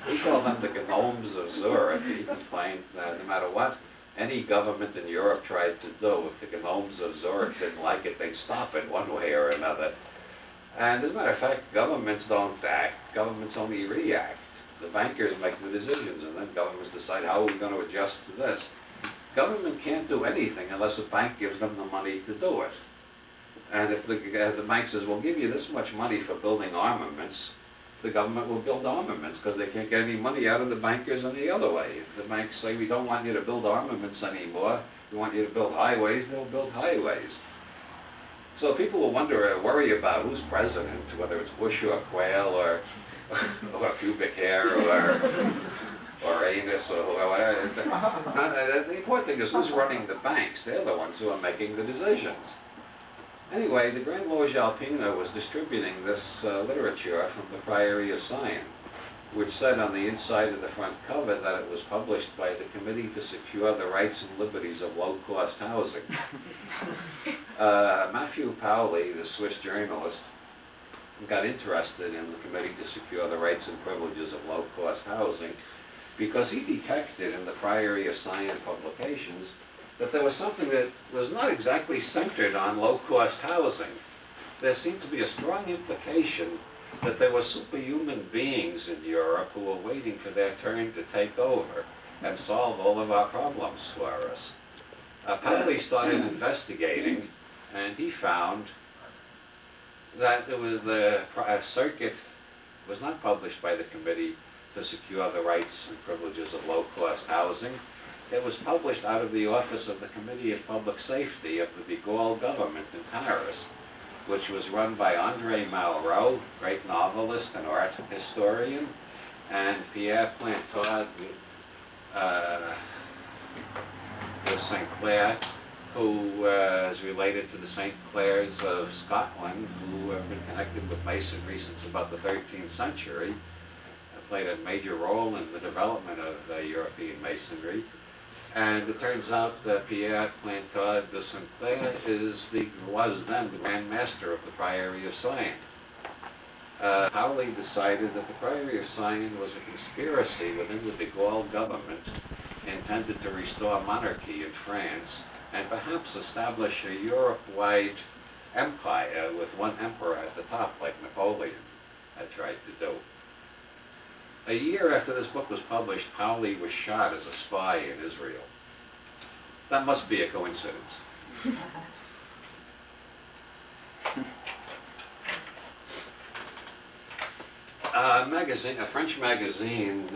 We call them the Gnomes of Zurich. He complained that no matter what any government in Europe tried to do, if the Gnomes of Zurich didn't like it, they'd stop it one way or another. And as a matter of fact, governments don't act, governments only react. The bankers make the decisions, and then governments decide how are we going to adjust to this. Government can't do anything unless a bank gives them the money to do it. And if the bank says, we'll give you this much money for building armaments, the government will build armaments because they can't get any money out of the bankers any other way. If the banks say, we don't want you to build armaments anymore, we want you to build highways, they'll build highways. So people will worry about who's president, whether it's Bush or Quayle or pubic hair or anus or whatever. The important thing is who's running the banks. They're the ones who are making the decisions. Anyway, the Grande Loge Alpina was distributing this literature from the Priory of Sion, which said on the inside of the front cover that it was published by the Committee to Secure the Rights and Liberties of Low-Cost Housing. Matthew Pauli, the Swiss journalist, got interested in the Committee to Secure the Rights and Privileges of Low-Cost Housing because he detected in the Priory of Sion publications that there was something that was not exactly centered on low-cost housing. There seemed to be a strong implication that there were superhuman beings in Europe who were waiting for their turn to take over and solve all of our problems for us. Pauli started investigating, and he found that it was the circuit was not published by the Committee to Secure the Rights and Privileges of Low-Cost Housing. It was published out of the office of the Committee of Public Safety of the de Gaulle government in Paris, which was run by André Malraux, great novelist and art historian, and Pierre Plantaud of St. Clair, who is related to the St. Clairs of Scotland, who have been connected with Masonry since about the 13th century, played a major role in the development of European Masonry. And it turns out that Pierre Plantaud de St. Clair was then the Grand Master of the Priory of Sion. Pauli decided that the Priory of Sion was a conspiracy within the de Gaulle government intended to restore monarchy in France and perhaps establish a Europe-wide empire with one emperor at the top, like Napoleon had tried to do. A year after this book was published, Pauli was shot as a spy in Israel. That must be a coincidence. A French magazine,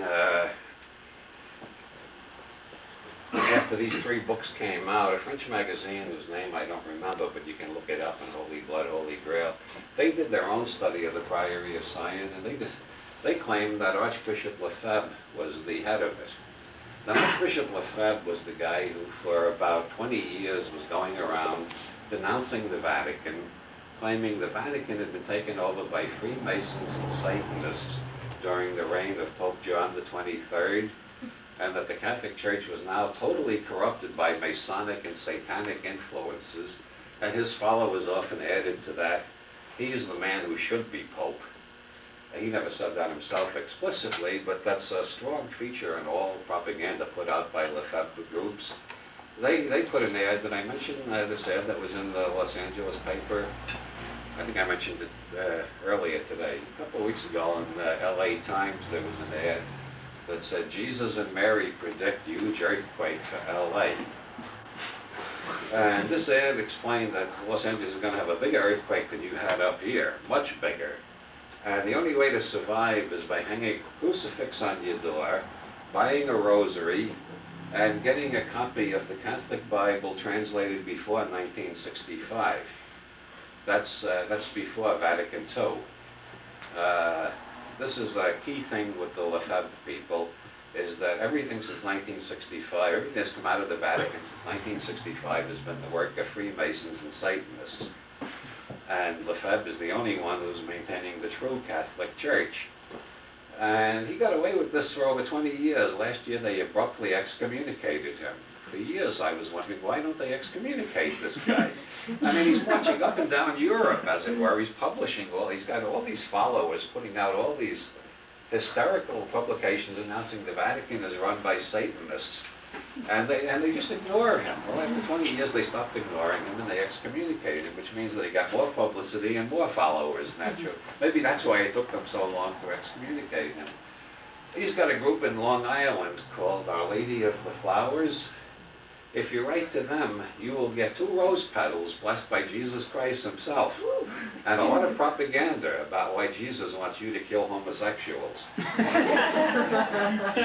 after these three books came out, a French magazine whose name I don't remember, but you can look it up in Holy Blood, Holy Grail, they did their own study of the Priory of Sion, and they claimed that Archbishop Lefebvre was the head of it. Now, Archbishop Lefebvre was the guy who for about 20 years was going around denouncing the Vatican, claiming the Vatican had been taken over by Freemasons and Satanists during the reign of Pope John the 23rd, and that the Catholic Church was now totally corrupted by Masonic and Satanic influences, and his followers often added to that, he is the man who should be Pope. He never said that himself explicitly, but that's a strong feature in all propaganda put out by Lefebvre groups. They put an ad, did I mention this ad that was in the Los Angeles paper? I think I mentioned it earlier today. A couple of weeks ago in the LA Times there was an ad that said, Jesus and Mary predict huge earthquake for LA. And this ad explained that Los Angeles is going to have a bigger earthquake than you had up here, much bigger. And the only way to survive is by hanging a crucifix on your door, buying a rosary, and getting a copy of the Catholic Bible translated before 1965. That's before Vatican II. This is a key thing with the Lefebvre people, is that everything since 1965, everything that's come out of the Vatican since 1965 has been the work of Freemasons and Satanists. And Lefebvre is the only one who's maintaining the true Catholic Church. And he got away with this for over 20 years. Last year they abruptly excommunicated him. For years I was wondering, why don't they excommunicate this guy? I mean, he's marching up and down Europe, as it were. He's publishing he's got all these followers, putting out all these hysterical publications announcing the Vatican is run by Satanists. And they just ignore him. Well, after 20 years they stopped ignoring him and they excommunicated him, which means that he got more publicity and more followers. Maybe that's why it took them so long to excommunicate him. He's got a group in Long Island called Our Lady of the Flowers. If you write to them, you will get 2 rose petals blessed by Jesus Christ himself, and a lot of propaganda about why Jesus wants you to kill homosexuals.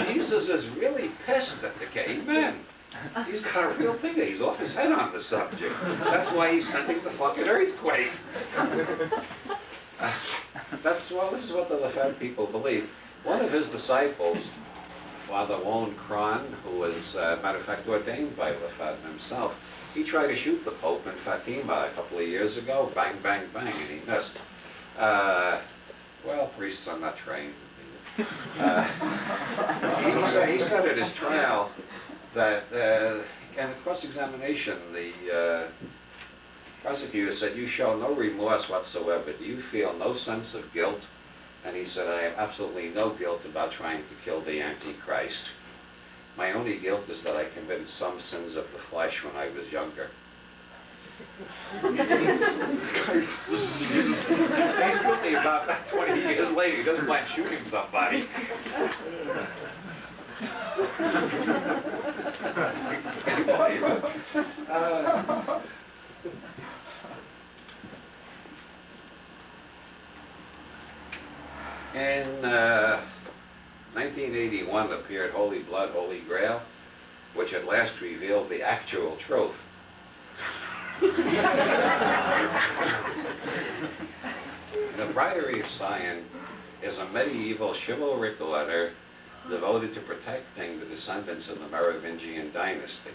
Jesus is really pissed at the gay men. He's got a real thing. He's off his head on the subject. That's why he's sending the fucking earthquake. This is what the Lefebvre people believe. One of his disciples, Father Lone Cron, who was, matter of fact, ordained by Lefebvre himself, he tried to shoot the Pope in Fatima a couple of years ago, bang, bang, bang, and he missed. Well, priests are not trained. He said at his trial that, in the cross-examination, the prosecutor said, "You show no remorse whatsoever. Do you feel no sense of guilt?" And he said, "I have absolutely no guilt about trying to kill the Antichrist. My only guilt is that I committed some sins of the flesh when I was younger." He's guilty about that 20 years later. He doesn't mind shooting somebody. Can you believe it? In 1981 appeared Holy Blood, Holy Grail, which at last revealed the actual truth. The Briary of Sion is a medieval chivalric order devoted to protecting the descendants of the Merovingian dynasty.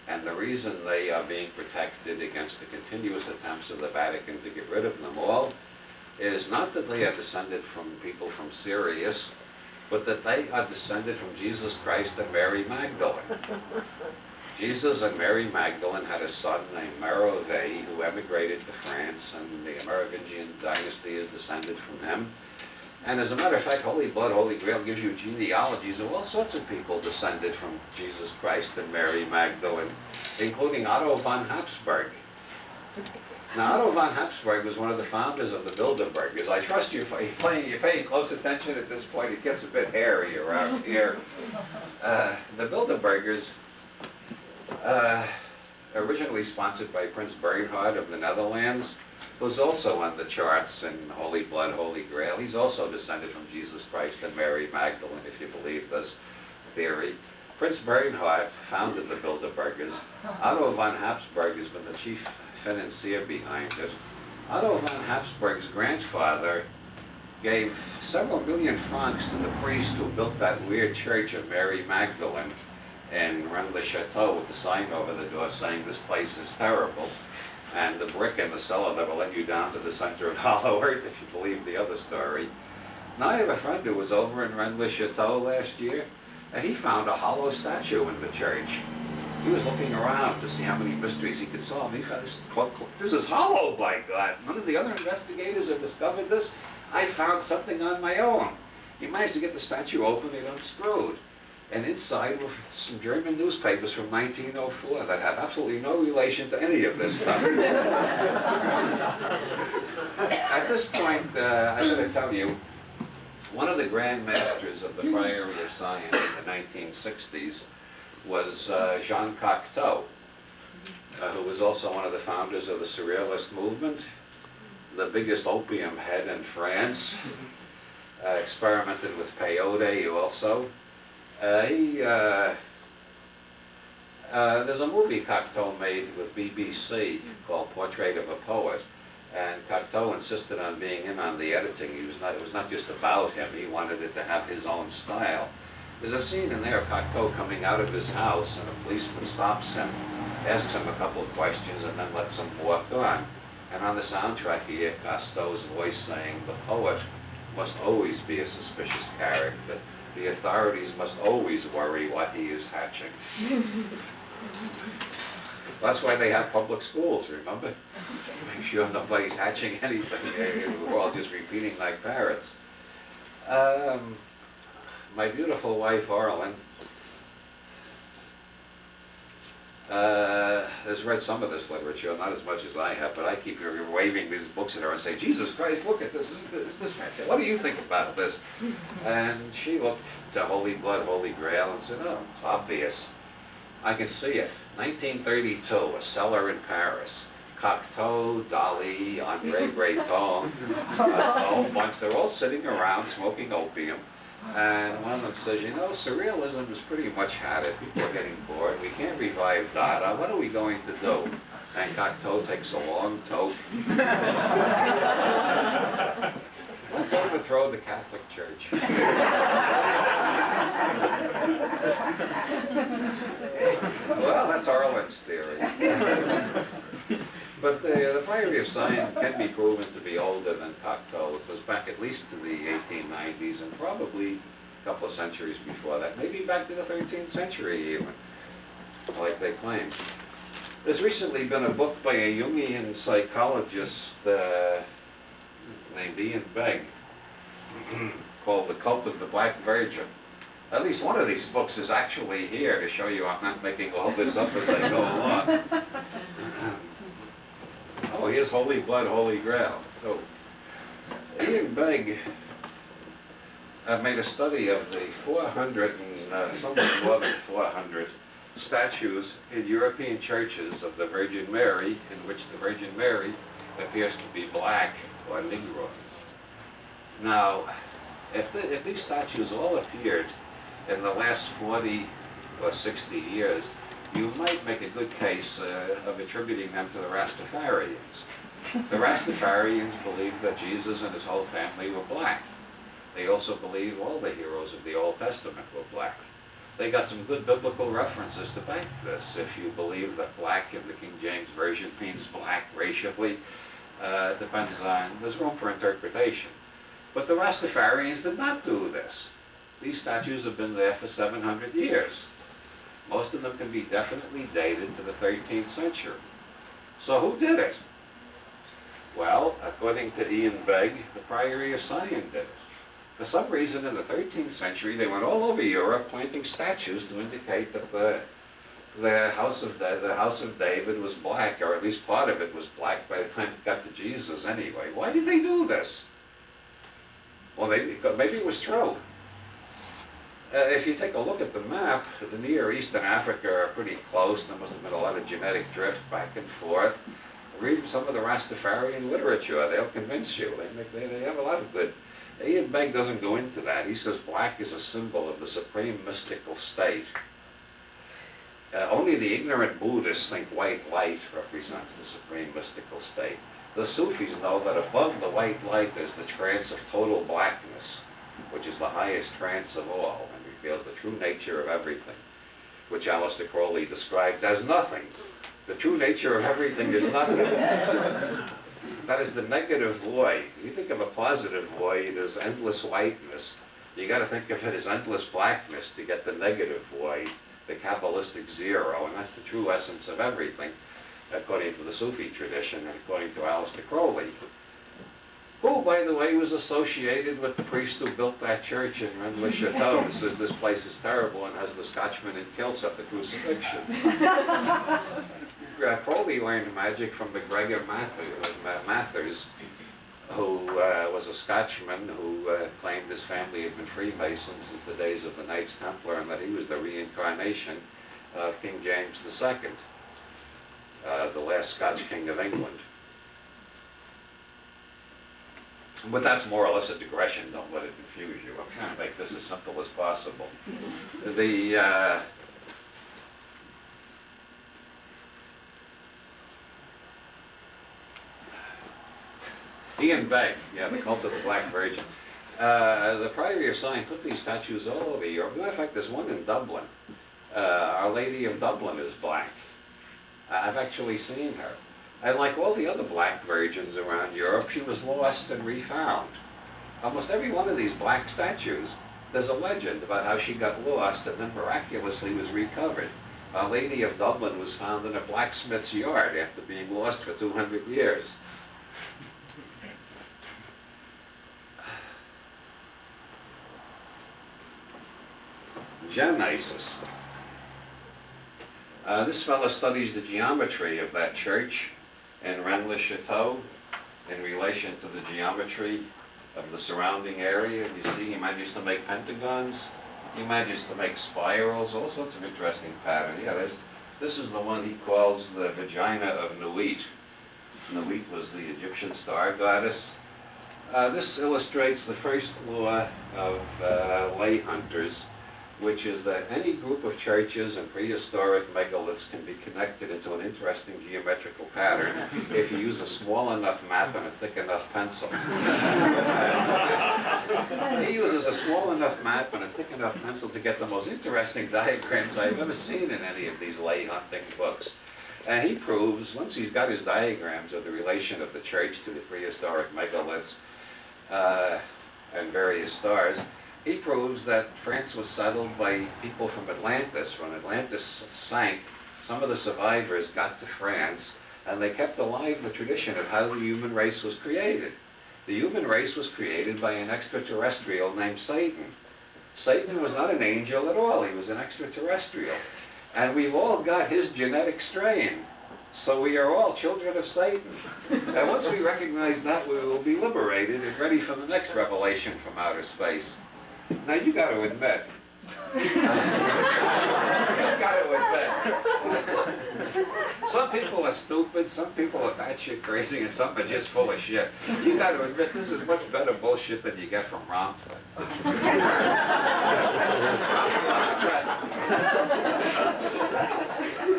And the reason they are being protected against the continuous attempts of the Vatican to get rid of them all is not that they are descended from people from Sirius, but that they are descended from Jesus Christ and Mary Magdalene. Jesus and Mary Magdalene had a son named Merovee who emigrated to France, and the Merovingian dynasty is descended from him. And as a matter of fact, Holy Blood, Holy Grail gives you genealogies of all sorts of people descended from Jesus Christ and Mary Magdalene, including Otto von Habsburg. Now, Otto von Habsburg was one of the founders of the Bilderbergers. I trust you're paying close attention at this point. It gets a bit hairy around here. The Bilderbergers, originally sponsored by Prince Bernhard of the Netherlands, was also on the charts in Holy Blood, Holy Grail. He's also descended from Jesus Christ and Mary Magdalene, if you believe this theory. Prince Bernhard founded the Bilderbergers. Otto von Habsburg has been the chief financier behind it. Otto von Habsburg's grandfather gave several million francs to the priest who built that weird church of Mary Magdalene in Rennes-le-Château with the sign over the door saying this place is terrible. And the brick in the cellar that will let you down to the center of hollow earth, if you believe the other story. Now I have a friend who was over in Rennes-le-Château last year, and he found a hollow statue in the church. He was looking around to see how many mysteries he could solve. He found this is hollow, by God. None of the other investigators have discovered this. I found something on my own. He managed to get the statue open and unscrewed. And inside were some German newspapers from 1904 that had absolutely no relation to any of this stuff. At this point, I gotta tell you, One of the grand masters of the Priory of Sion in the 1960s was Jean Cocteau, who was also one of the founders of the Surrealist movement, the biggest opium head in France, experimented with peyote also. There's a movie Cocteau made with BBC called Portrait of a Poet, and Cocteau insisted on being in on the editing. It was not just about him, he wanted it to have his own style. There's a scene in there of Cocteau coming out of his house, and a policeman stops him, asks him a couple of questions, and then lets him walk on. And on the soundtrack you hear Cocteau's voice saying, "The poet must always be a suspicious character. The authorities must always worry what he is hatching." That's why they have public schools, remember? To make sure nobody's hatching anything. We're all just repeating like parrots. My beautiful wife, Orlin, has read some of this literature, not as much as I have, but I keep waving these books at her and say, "Jesus Christ, look at this, isn't this fantastic? What do you think about this?" And she looked to Holy Blood, Holy Grail and said, "Oh, it's obvious. I can see it. 1932, a cellar in Paris. Cocteau, Dali, Andre Breton, a whole bunch, they're all sitting around smoking opium. And one of them says, "You know, surrealism has pretty much had it. People are getting bored. We can't revive Dada. What are we going to do?" And Cocteau takes a long toke. "Let's overthrow the Catholic Church." Well, that's Orlin's theory. But the Priory of Sion can be proven to be older than Cocteau. It goes back at least to the 1890s and probably a couple of centuries before that. Maybe back to the 13th century even, like they claim. There's recently been a book by a Jungian psychologist named Ian Begg called The Cult of the Black Virgin. At least one of these books is actually here to show you I'm not making all this up as I go along. Oh, here's Holy Blood, Holy Grail. So, Ian Begg made a study of the 400 and somewhat more than 400 statues in European churches of the Virgin Mary, in which the Virgin Mary appears to be black or Negro. Now, if these statues all appeared in the last 40 or 60 years, you might make a good case of attributing them to the Rastafarians. The Rastafarians believed that Jesus and his whole family were black. They also believed all the heroes of the Old Testament were black. They got some good biblical references to back this. If you believe that black in the King James Version means black racially, depends on, there's room for interpretation. But the Rastafarians did not do this. These statues have been there for 700 years. Most of them can be definitely dated to the 13th century. So who did it? Well, according to Ian Begg, the Priory of Sion did it. For some reason in the 13th century, they went all over Europe planting statues to indicate that the house of David was black, or at least part of it was black by the time it got to Jesus anyway. Why did they do this? Well, maybe it was true. If you take a look at the map, the Near East and Africa are pretty close. There must have been a lot of genetic drift back and forth. Read some of the Rastafarian literature. They'll convince you. They have a lot of good. Ian Begg doesn't go into that. He says black is a symbol of the supreme mystical state. Only the ignorant Buddhists think white light represents the supreme mystical state. The Sufis know that above the white light there's the trance of total blackness, which is the highest trance of all, and reveals the true nature of everything, which Aleister Crowley described as nothing. The true nature of everything is nothing. That is the negative void. You think of a positive void as endless whiteness. You got to think of it as endless blackness to get the negative void, the Kabbalistic zero, and that's the true essence of everything, according to the Sufi tradition and according to Aleister Crowley, who, by the way, was associated with the priest who built that church in Rennes-le-Château. Says this place is terrible and has the Scotchman in kilts at the crucifixion. Crowley learned magic from the Gregor Mathers, who was a Scotchman who claimed his family had been Freemasons since the days of the Knights Templar and that he was the reincarnation of King James II, the last Scotch king of England. But that's more or less a digression, don't let it confuse you. I'm trying to make this as simple as possible. The Ian Begg, yeah, the Cult of the Black Virgin. The Priory of Sion put these statues all over Europe. As a matter of fact, there's one in Dublin. Our Lady of Dublin is black. I've actually seen her. And like all the other black virgins around Europe, she was lost and refound. Almost every one of these black statues, there's a legend about how she got lost and then miraculously was recovered. Our Lady of Dublin was found in a blacksmith's yard after being lost for 200 years. Dionysus. This fellow studies the geometry of that church in Rennes-le-Château in relation to the geometry of the surrounding area. You see, he managed to make pentagons, he managed to make spirals, all sorts of interesting patterns. Yeah, this is the one he calls the vagina of Nuit. Nuit was the Egyptian star goddess. This illustrates the first law of lay hunters, which is that any group of churches and prehistoric megaliths can be connected into an interesting geometrical pattern if you use a small enough map and a thick enough pencil. He uses a small enough map and a thick enough pencil to get the most interesting diagrams I've ever seen in any of these lay hunting books. And he proves, once he's got his diagrams of the relation of the church to the prehistoric megaliths and various stars, he proves that France was settled by people from Atlantis. When Atlantis sank, some of the survivors got to France, and they kept alive the tradition of how the human race was created. The human race was created by an extraterrestrial named Satan. Satan was not an angel at all, he was an extraterrestrial. And we've all got his genetic strain. So we are all children of Satan. And once we recognize that, we will be liberated and ready for the next revelation from outer space. Now you got to admit, some people are stupid, some people are batshit crazy, and some are just full of shit. You got to admit, this is much better bullshit than you get from Romford.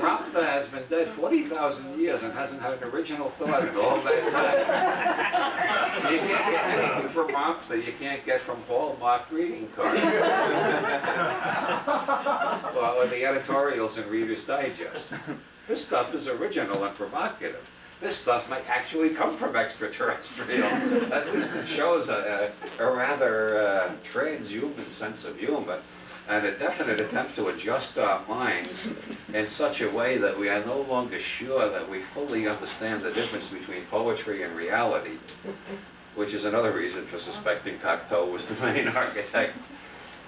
Ramtha has been dead 40,000 years and hasn't had an original thought in all that time. You can't get anything from Ramtha you can't get from Hallmark greeting cards. Well, or the editorials in Reader's Digest. This stuff is original and provocative. This stuff might actually come from extraterrestrials. At least it shows a rather transhuman sense of humor and a definite attempt to adjust our minds in such a way that we are no longer sure that we fully understand the difference between poetry and reality, which is another reason for suspecting Cocteau was the main architect.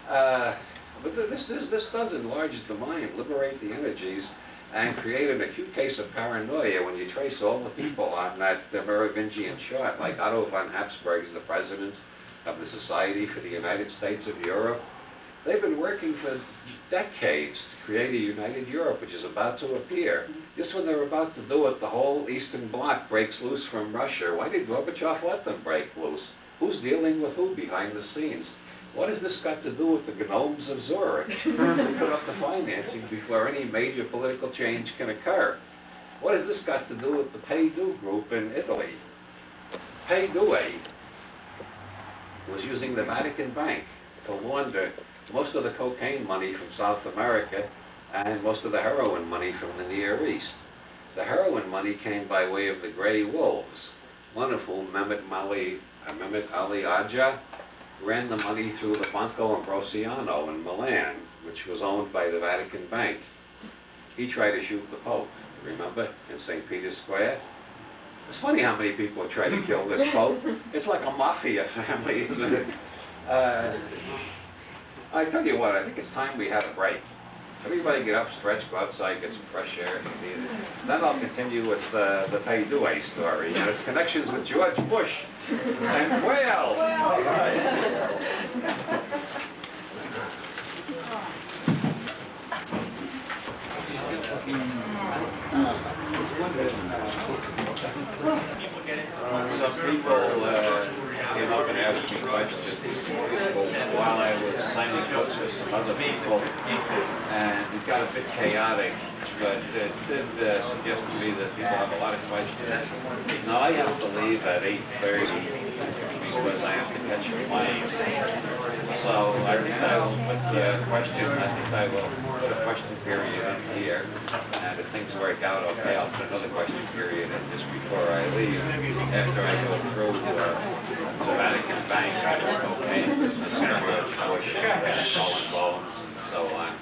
But this does enlarge the mind, liberate the energies, and create an acute case of paranoia when you trace all the people on that Merovingian chart, like Otto von Habsburg is the president of the Society for the United States of Europe. They've been working for decades to create a united Europe, which is about to appear. Just when they're about to do it, the whole Eastern Bloc breaks loose from Russia. Why did Gorbachev let them break loose? Who's dealing with who behind the scenes? What has this got to do with the gnomes of Zurich who put up the financing before any major political change can occur? What has this got to do with the Pay-Do group in Italy? Pay-Do was using the Vatican Bank to launder most of the cocaine money from South America and most of the heroin money from the Near East. The heroin money came by way of the Grey Wolves, one of whom, Mehmet Ali Agha, ran the money through the Banco Ambrosiano in Milan, which was owned by the Vatican Bank. He tried to shoot the Pope, remember, in St. Peter's Square? It's funny how many people have tried to kill this Pope. It's like a mafia family, isn't it? I tell you what, I think it's time we had a break. Everybody get up, stretch, go outside, get some fresh air if you need it. Then I'll continue with the Pay Duay story and its connections with George Bush and Quail. All right. Some people came up and asked me questions while I was signing books with some other people, and it got a bit chaotic, but it did suggest to me that people have a lot of questions. Now I have to leave at 8:30 because I have to catch a plane. So I think I will put the question, I think I will put a question period in here, and if things work out okay, I'll put another question period in just before I leave, after I go through the Vatican Bank, cocaine, the Sarah Bush, Skull and Bones, and so on.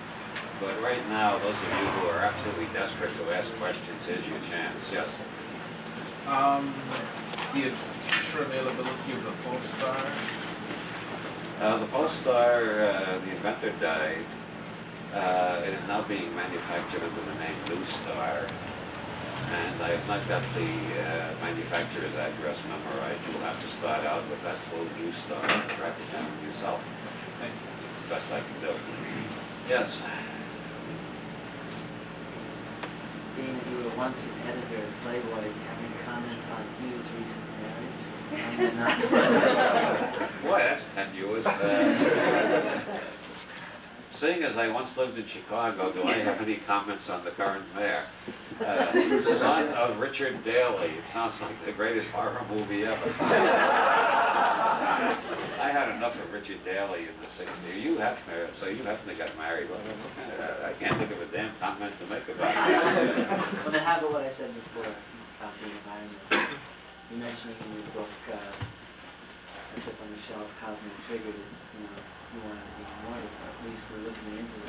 But right now, those of you who are absolutely desperate to ask questions, here's your chance. Yes? The future availability of the Polestar. The Polestar, the inventor died. It is now being manufactured under the name New Star. And I have not got the manufacturer's address memorized. You'll have to start out with that full New Star and track it down yourself. It's the best I can do. Yes? Being that you were once an editor at Playboy, do you have any comments on Hugh's recent marriage? Boy, that's tenuous. Seeing as I once lived in Chicago, do I have any comments on the current mayor? Son of Richard Daley. It sounds like the greatest horror movie ever. I had enough of Richard Daley in the 60s. You have got married. Well, I can't think of a damn comment to make about it. Well, then how about what I said before about the environment? You mentioned in your book, it's up on the shelf, Cosmic Trigger, that you wanted to be immortal, or at least we're looking into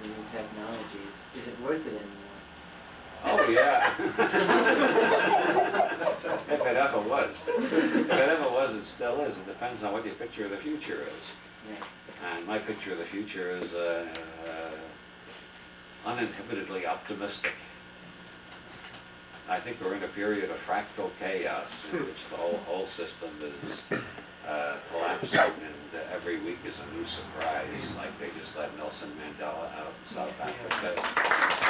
the new technologies. Is it worth it anymore? Oh, yeah. If it ever was. If it ever was, it still is. It depends on what your picture of the future is. Yeah. And my picture of the future is uninhibitedly optimistic. I think we're in a period of fractal chaos in which the whole system is collapsing, and every week is a new surprise, like they just let Nelson Mandela out in South Africa.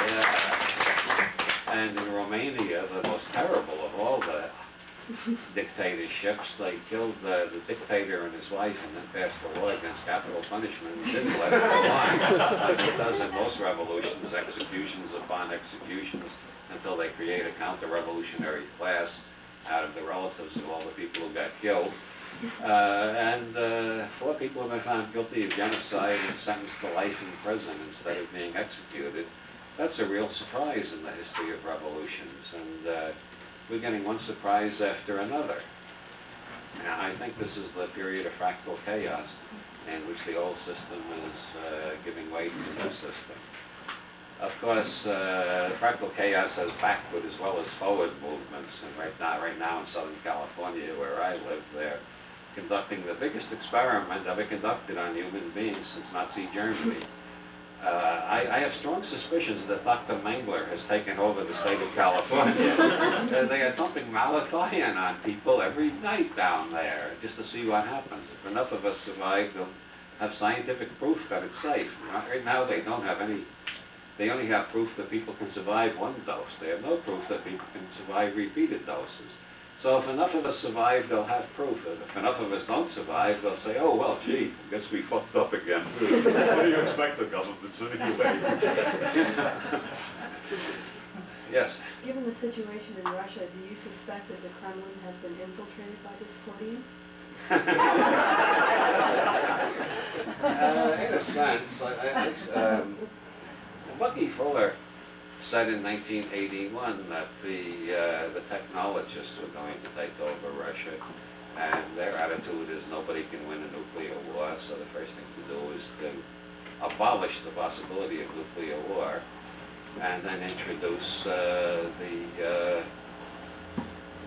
Yeah. And in Romania, the most terrible of all the dictatorships, they killed the dictator and his wife and then passed a law against capital punishment and didn't let it go on, like it does in most revolutions, executions upon executions, until they create a counter-revolutionary class out of the relatives of all the people who got killed. And 4 people have been found guilty of genocide and sentenced to life in prison instead of being executed. That's a real surprise in the history of revolutions, and we're getting one surprise after another. And I think this is the period of fractal chaos in which the old system is giving way to the new system. Of course, fractal chaos has backward as well as forward movements, and right now in Southern California, where I live, they're conducting the biggest experiment ever conducted on human beings since Nazi Germany. I have strong suspicions that Dr. Mengler has taken over the state of California. They are dumping malathion on people every night down there just to see what happens. If enough of us survive, they'll have scientific proof that it's safe. Right now they don't have any. They only have proof that people can survive one dose. They have no proof that people can survive repeated doses. So if enough of us survive, they'll have proof. If enough of us don't survive, they'll say, oh, well, gee, I guess we fucked up again. What do you expect the government's anyway? Yes? Given the situation in Russia, do you suspect that the Kremlin has been infiltrated by Discordians? In a sense, Bucky Fuller said in 1981 that the technologists were going to take over Russia, and their attitude is nobody can win a nuclear war, so the first thing to do is to abolish the possibility of nuclear war, and then introduce the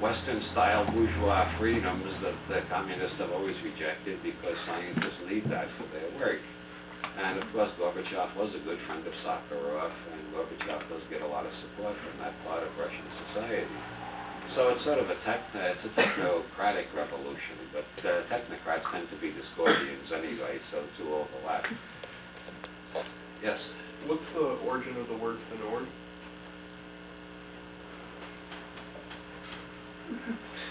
Western-style bourgeois freedoms that the communists have always rejected because scientists need that for their work. And of course, Gorbachev was a good friend of Sakharov, and Gorbachev does get a lot of support from that part of Russian society. So it's sort of it's a technocratic revolution, but technocrats tend to be Discordians anyway, so the two overlap. Yes? What's the origin of the word Finord?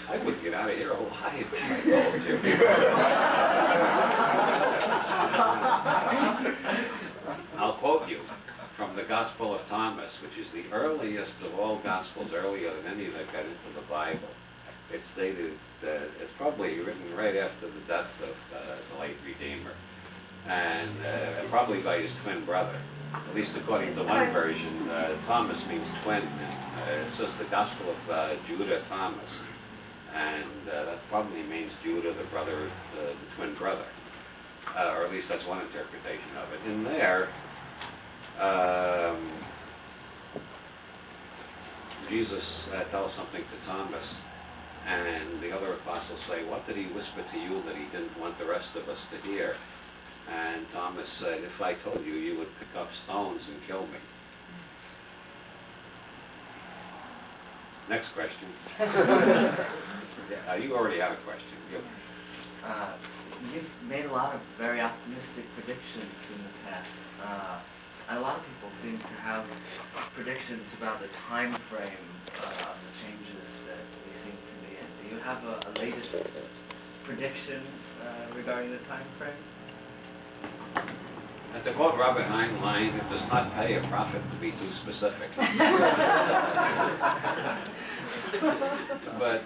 I would get out of here alive if I told you. I'll quote you from the Gospel of Thomas, which is the earliest of all Gospels, earlier than any that got into the Bible. It's dated, it's probably written right after the death of the late Redeemer, and probably by his twin brother. At least according to one version, Thomas means twin. And, it says the Gospel of Judah Thomas, and that probably means Judah, the brother, the twin brother, or at least that's one interpretation of it. In there, Jesus tells something to Thomas, and the other apostles say, "What did he whisper to you that he didn't want the rest of us to hear?" And Thomas said, "If I told you, you would pick up stones and kill me." Next question. You already have a question. You've made a lot of very optimistic predictions in the past. A lot of people seem to have predictions about the time frame on the changes that we seem to be in. Do you have a latest prediction regarding the time frame? And to quote Robert Heinlein, it does not pay a prophet to be too specific. But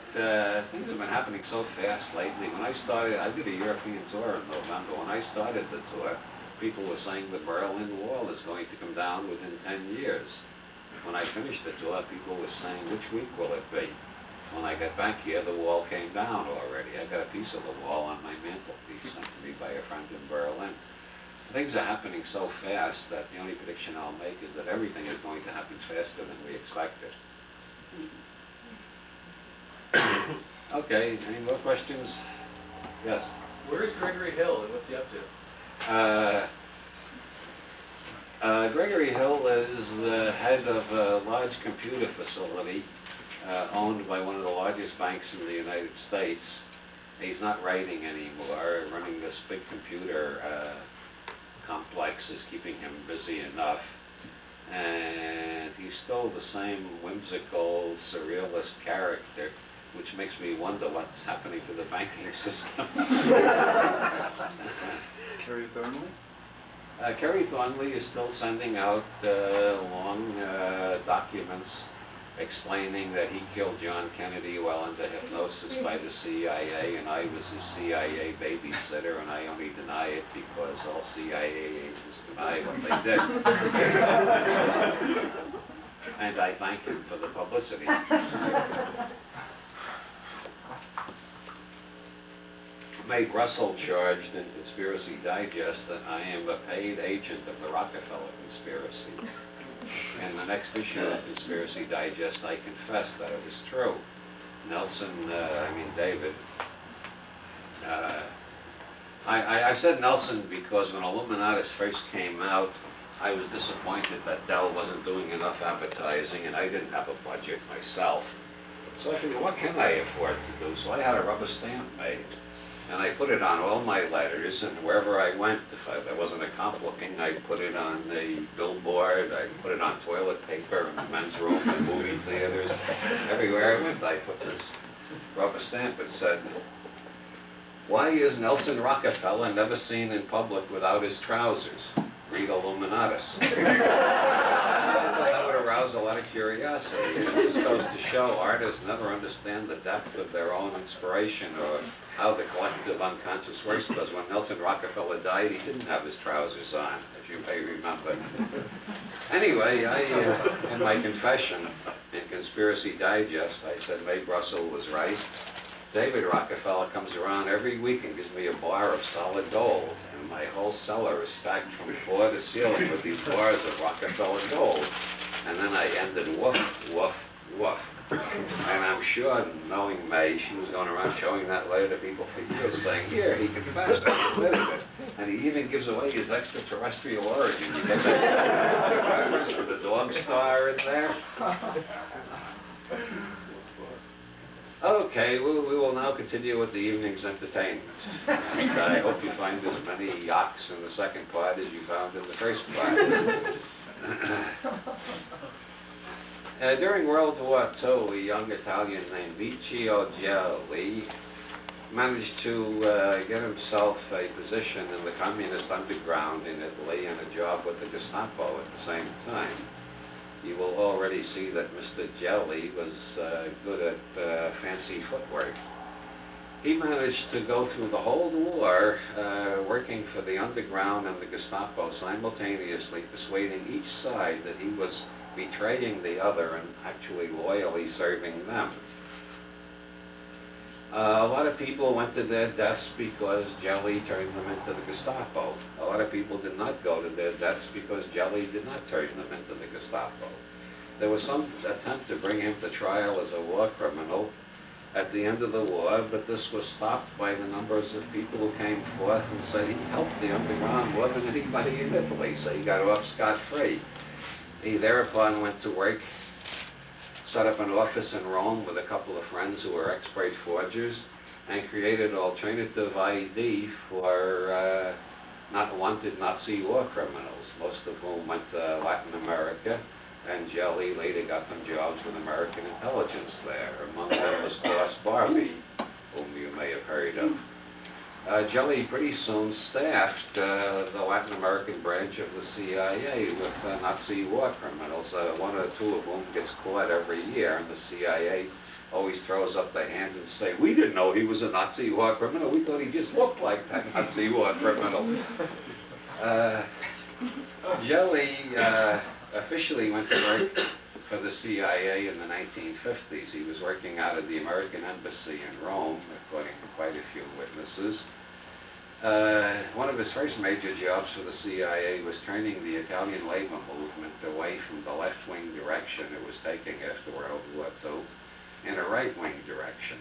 things have been happening so fast lately. When I started, I did a European tour in November. When I started the tour, people were saying the Berlin Wall is going to come down within 10 years. When I finished the tour, people were saying, which week will it be? When I got back here, the wall came down already. I got a piece of the wall on my mantelpiece sent to me by a friend in Berlin. Things are happening so fast that the only prediction I'll make is that everything is going to happen faster than we expected. Okay, any more questions? Yes? Where's Gregory Hill and what's he up to? Gregory Hill is the head of a large computer facility owned by one of the largest banks in the United States. He's not writing anymore. Running this big computer complex is keeping him busy enough. And he's still the same whimsical, surrealist character, which makes me wonder what's happening to the banking system. Kerry Thornley? Kerry Thornley is still sending out long documents explaining that he killed John Kennedy while under hypnosis by the CIA, and I was his CIA babysitter, and I only deny it because all CIA agents deny what they did. And I thank him for the publicity. Mae Russell charged in Conspiracy Digest that I am a paid agent of the Rockefeller conspiracy. In the next issue of Conspiracy Digest, I confessed that it was true. David. I said Nelson because when Illuminatus first came out, I was disappointed that Dell wasn't doing enough advertising, and I didn't have a budget myself. So I figured, what can I afford to do? So I had a rubber stamp made. And I put it on all my letters, and wherever I went, if I wasn't a cop looking, I put it on the billboard, I put it on toilet paper in the men's room, in movie theaters. Everywhere I went, I put this rubber stamp that said, "Why is Nelson Rockefeller never seen in public without his trousers? Read Illuminatus." That would arouse a lot of curiosity. And this goes to show artists never understand the depth of their own inspiration or how the collective unconscious works, because when Nelson Rockefeller died, he didn't have his trousers on, as you may remember. Anyway, in my confession in Conspiracy Digest, I said Mae Russell was right. David Rockefeller comes around every week and gives me a bar of solid gold, and my whole cellar is stacked from floor to ceiling with these bars of Rockefeller gold. And then I ended woof, woof, woof. And I'm sure, knowing May, she was going around showing that letter to people for years, saying, here, he confessed, he admitted it. And he even gives away his extraterrestrial origin. You get that reference for the dog star in there? Okay, we will now continue with the evening's entertainment. And I hope you find as many yaks in the second part as you found in the first part. During World War II, a young Italian named Licio Gelli managed to get himself a position in the communist underground in Italy and a job with the Gestapo at the same time. You will already see that Mr. Gelli was good at fancy footwork. He managed to go through the whole war working for the underground and the Gestapo, simultaneously persuading each side that he was betraying the other and actually loyally serving them. A lot of people went to their deaths because Gelli turned them into the Gestapo. A lot of people did not go to their deaths because Gelli did not turn them into the Gestapo. There was some attempt to bring him to trial as a war criminal at the end of the war, but this was stopped by the numbers of people who came forth and said he helped the underground more than anybody in Italy, so he got off scot-free. He thereupon went to work, set up an office in Rome with a couple of friends who were expert forgers, and created alternative ID for not wanted Nazi war criminals, most of whom went to Latin America, and Gelli later got them jobs with American intelligence there. Among them was Klaus Barbie, whom you may have heard of. Gelli pretty soon staffed the Latin American branch of the CIA with Nazi war criminals, one or two of whom gets caught every year, and the CIA always throws up their hands and say, we didn't know he was a Nazi war criminal, we thought he just looked like that Nazi war criminal. Gelli officially went to work for the CIA in the 1950s. He was working out of the American Embassy in Rome, according to quite a few witnesses. One of his first major jobs for the CIA was turning the Italian labor movement away from the left-wing direction it was taking after World War II in a right-wing direction.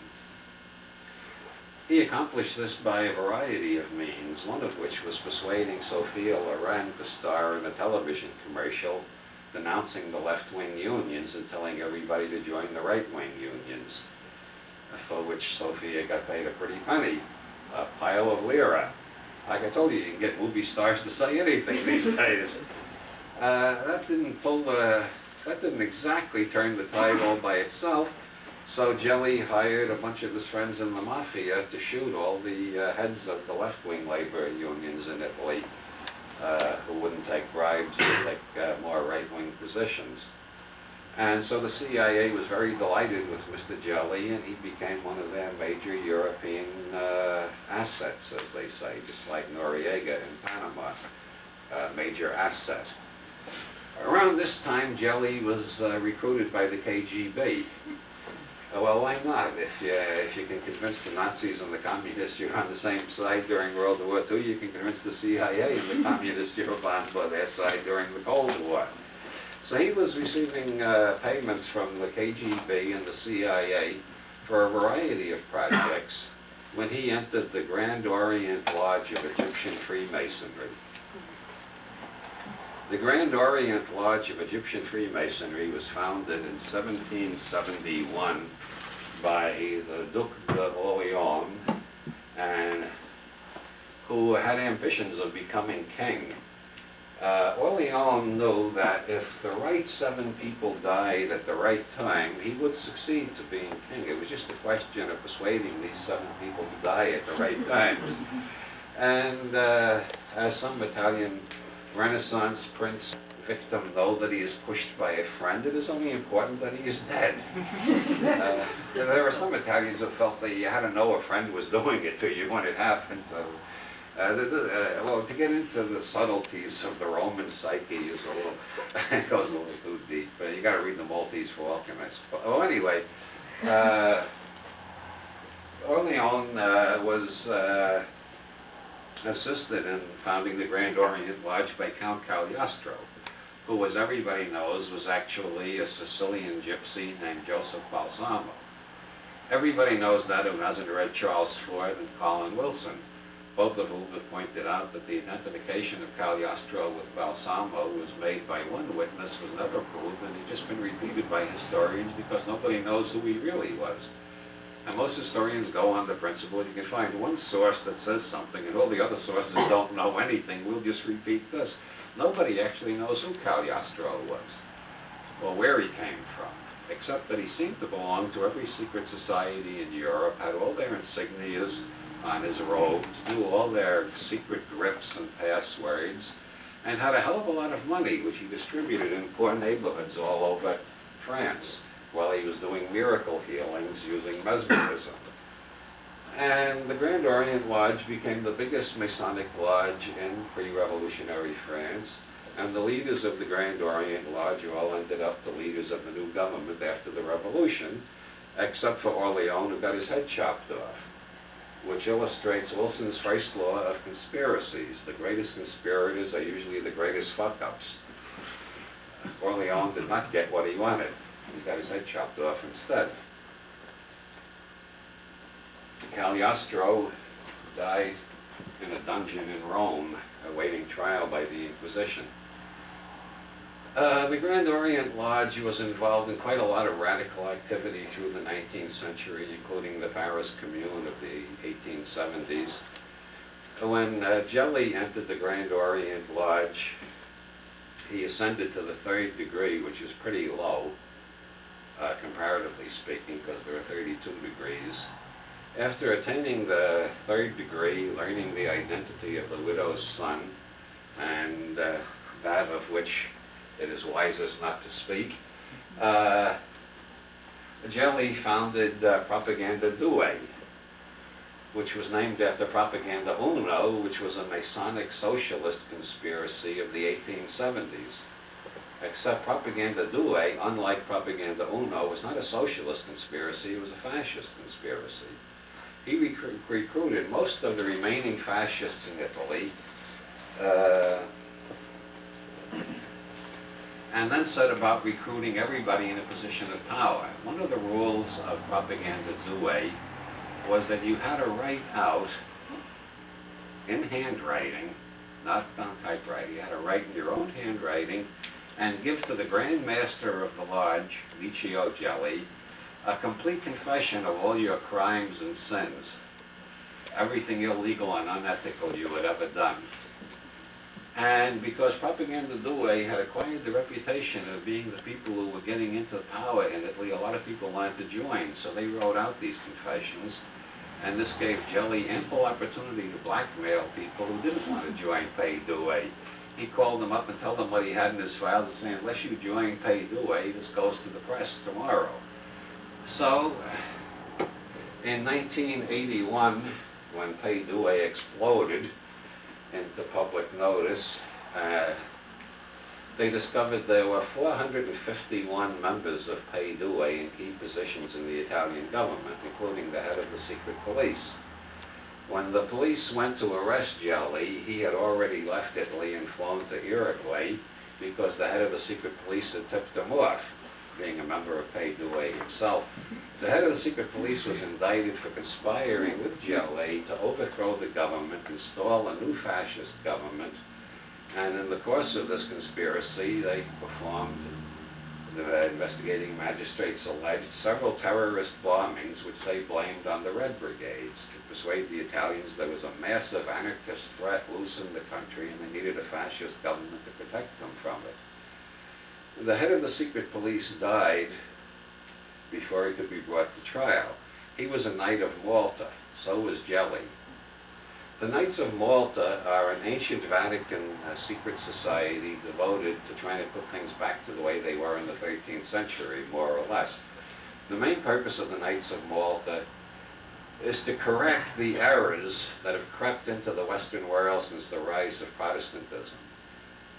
He accomplished this by a variety of means, one of which was persuading Sophia Loren to star in a television commercial denouncing the left-wing unions and telling everybody to join the right-wing unions, for which Sophia got paid a pretty penny, a pile of lira. Like I told you, you can get movie stars to say anything these days. That didn't exactly turn the tide all by itself, so Gelli hired a bunch of his friends in the mafia to shoot all the heads of the left-wing labor unions in Italy, who wouldn't take bribes and take more right-wing positions. And so the CIA was very delighted with Mr. Gelli, and he became one of their major European assets, as they say, just like Noriega in Panama, major asset. Around this time, Gelli was recruited by the KGB. Well, why not? If you can convince the Nazis and the communists you're on the same side during World War II, you can convince the CIA and the communists you're on their side during the Cold War. So he was receiving payments from the KGB and the CIA for a variety of projects when he entered the Grand Orient Lodge of Egyptian Freemasonry. The Grand Orient Lodge of Egyptian Freemasonry was founded in 1771 by the Duc d'Orléans, and who had ambitions of becoming king. Orléans knew that if the right 7 people died at the right time, he would succeed to being king. It was just a question of persuading these 7 people to die at the right times. And as some Italian Renaissance prince victim know that he is pushed by a friend, it is only important that he is dead. There were some Italians who felt that you had to know a friend was doing it to you when it happened. Well, to get into the subtleties of the Roman psyche is a little, it goes a little too deep. You got to read the Maltese Falcon, I suppose. Well, anyway, Orléans was assisted in founding the Grand Orient Lodge by Count Cagliostro, who, as everybody knows, was actually a Sicilian gypsy named Joseph Balsamo. Everybody knows that who hasn't read Charles Ford and Colin Wilson, both of whom have pointed out that the identification of Cagliostro with Balsamo was made by one witness, was never proved, and it's just been repeated by historians because nobody knows who he really was. And most historians go on the principle, you can find one source that says something and all the other sources don't know anything, we'll just repeat this. Nobody actually knows who Cagliostro was, or where he came from, except that he seemed to belong to every secret society in Europe, had all their insignias on his robes, knew all their secret grips and passwords, and had a hell of a lot of money, which he distributed in poor neighborhoods all over France, while he was doing miracle healings using mesmerism. And the Grand Orient Lodge became the biggest Masonic lodge in pre-revolutionary France, and the leaders of the Grand Orient Lodge all ended up the leaders of the new government after the revolution, except for Orleans, who got his head chopped off, which illustrates Wilson's first law of conspiracies. The greatest conspirators are usually the greatest fuck-ups. Orleans did not get what he wanted. He got his head chopped off instead. Cagliostro died in a dungeon in Rome, awaiting trial by the Inquisition. The Grand Orient Lodge was involved in quite a lot of radical activity through the 19th century, including the Paris Commune of the 1870s. When Gelli entered the Grand Orient Lodge, he ascended to the 3rd degree, which is pretty low, comparatively speaking, because there are 32 degrees. After attaining the 3rd degree, learning the identity of the widow's son, and that of which it is wisest not to speak, Gelli founded Propaganda Due, which was named after Propaganda Uno, which was a Masonic socialist conspiracy of the 1870s. Except Propaganda Due, unlike Propaganda Uno, was not a socialist conspiracy, it was a fascist conspiracy. He recruited most of the remaining fascists in Italy, and then set about recruiting everybody in a position of power. One of the rules of Propaganda Due was that you had to write out in handwriting, not on typewriter, you had to write in your own handwriting and give to the Grand Master of the Lodge, Licio Gelli, a complete confession of all your crimes and sins, everything illegal and unethical you had ever done. And because Propaganda Due had acquired the reputation of being the people who were getting into power in Italy, a lot of people wanted to join, so they wrote out these confessions, and this gave Gelli ample opportunity to blackmail people who didn't want to join Pay Due. He called them up and told them what he had in his files and saying, unless you join Pay Due, this goes to the press tomorrow. So, in 1981, when Pay Due exploded into public notice, they discovered there were 451 members of Pay Due in key positions in the Italian government, including the head of the secret police. When the police went to arrest Gelli, he had already left Italy and flown to Uruguay because the head of the secret police had tipped him off, being a member of Pay Due himself. The head of the secret police was indicted for conspiring with Gelli to overthrow the government, install a new fascist government, and in the course of this conspiracy, they performed, the investigating magistrates alleged, several terrorist bombings which they blamed on the Red Brigades to persuade the Italians there was a massive anarchist threat loose in the country and they needed a fascist government to protect them from it. The head of the secret police died before he could be brought to trial. He was a Knight of Malta, so was Gelli. The Knights of Malta are an ancient Vatican secret society devoted to trying to put things back to the way they were in the 13th century, more or less. The main purpose of the Knights of Malta is to correct the errors that have crept into the Western world since the rise of Protestantism.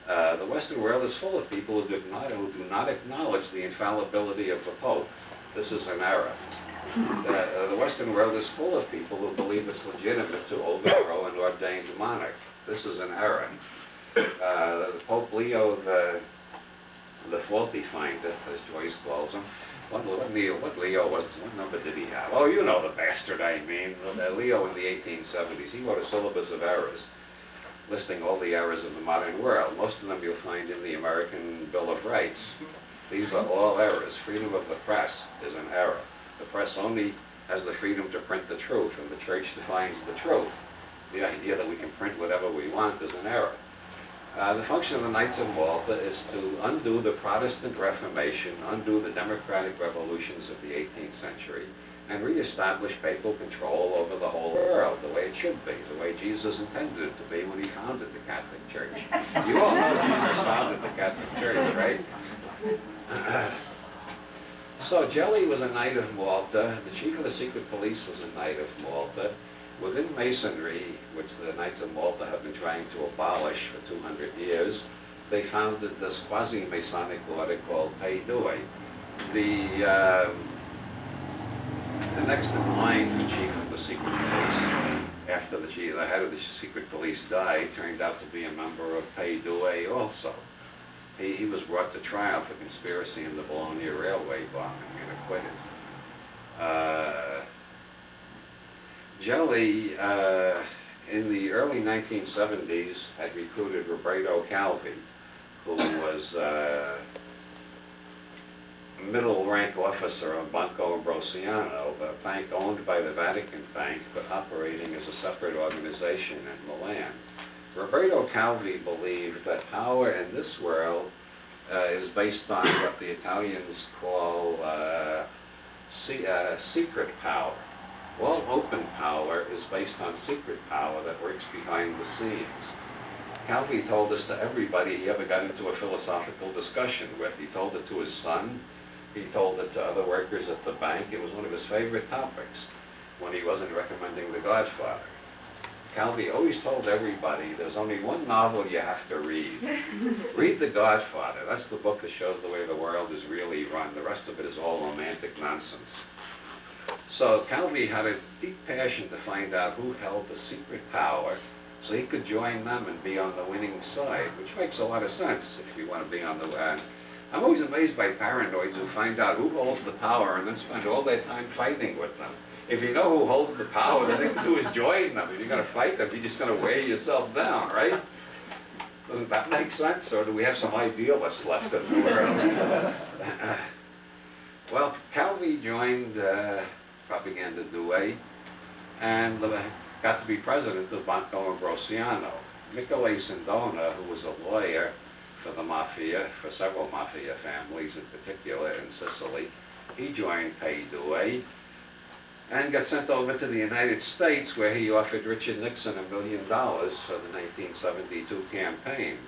The Western world is full of people who do not acknowledge the infallibility of the Pope. This is an error. The Western world is full of people who believe it's legitimate to overthrow an ordained monarch. This is an error. Pope Leo the faulty findeth, as Joyce calls him. What number did he have? Oh, you know the bastard I mean. Leo in the 1870s, he wrote a syllabus of errors, listing all the errors of the modern world. Most of them you'll find in the American Bill of Rights. These are all errors. Freedom of the press is an error. The press only has the freedom to print the truth, and the church defines the truth. The idea that we can print whatever we want is an error. The function of the Knights of Malta is to undo the Protestant Reformation, undo the democratic revolutions of the 18th century, and reestablish papal control over the whole world the way it should be, the way Jesus intended it to be when he founded the Catholic Church. You all know Jesus founded the Catholic Church, right? So Jelly was a Knight of Malta. The chief of the secret police was a Knight of Malta. Within Masonry, which the Knights of Malta have been trying to abolish for 200 years, they founded this quasi-Masonic order called Pei Dui. The next in line for chief of the secret police, after the head of the secret police died, turned out to be a member of Pei Dui also. He was brought to trial for conspiracy in the Bologna railway bombing and acquitted. Jelly, in the early 1970s, had recruited Roberto Calvi, who was a middle rank officer of Banco Ambrosiano, a bank owned by the Vatican Bank, but operating as a separate organization in Milan. Roberto Calvi believed that power in this world is based on what the Italians call secret power. All open power is based on secret power that works behind the scenes. Calvi told this to everybody he ever got into a philosophical discussion with. He told it to his son, he told it to other workers at the bank. It was one of his favorite topics when he wasn't recommending The Godfather. Calvi always told everybody, there's only one novel you have to read. Read The Godfather. That's the book that shows the way the world is really run. The rest of it is all romantic nonsense. So Calvi had a deep passion to find out who held the secret power so he could join them and be on the winning side, which makes a lot of sense if you want to be on the end. I'm always amazed by paranoids who find out who holds the power and then spend all their time fighting with them. If you know who holds the power, the thing to do is join them. If you're going to fight them, you're just going to wear yourself down, right? Doesn't that make sense? Or do we have some idealists left in the world? Well, Calvi joined Propaganda Due and got to be president of Banco Ambrosiano. Michele Sindona, who was a lawyer for the mafia, for several mafia families in particular in Sicily, he joined Pei Due and got sent over to the United States, where he offered Richard Nixon $1 million for the 1972 campaign,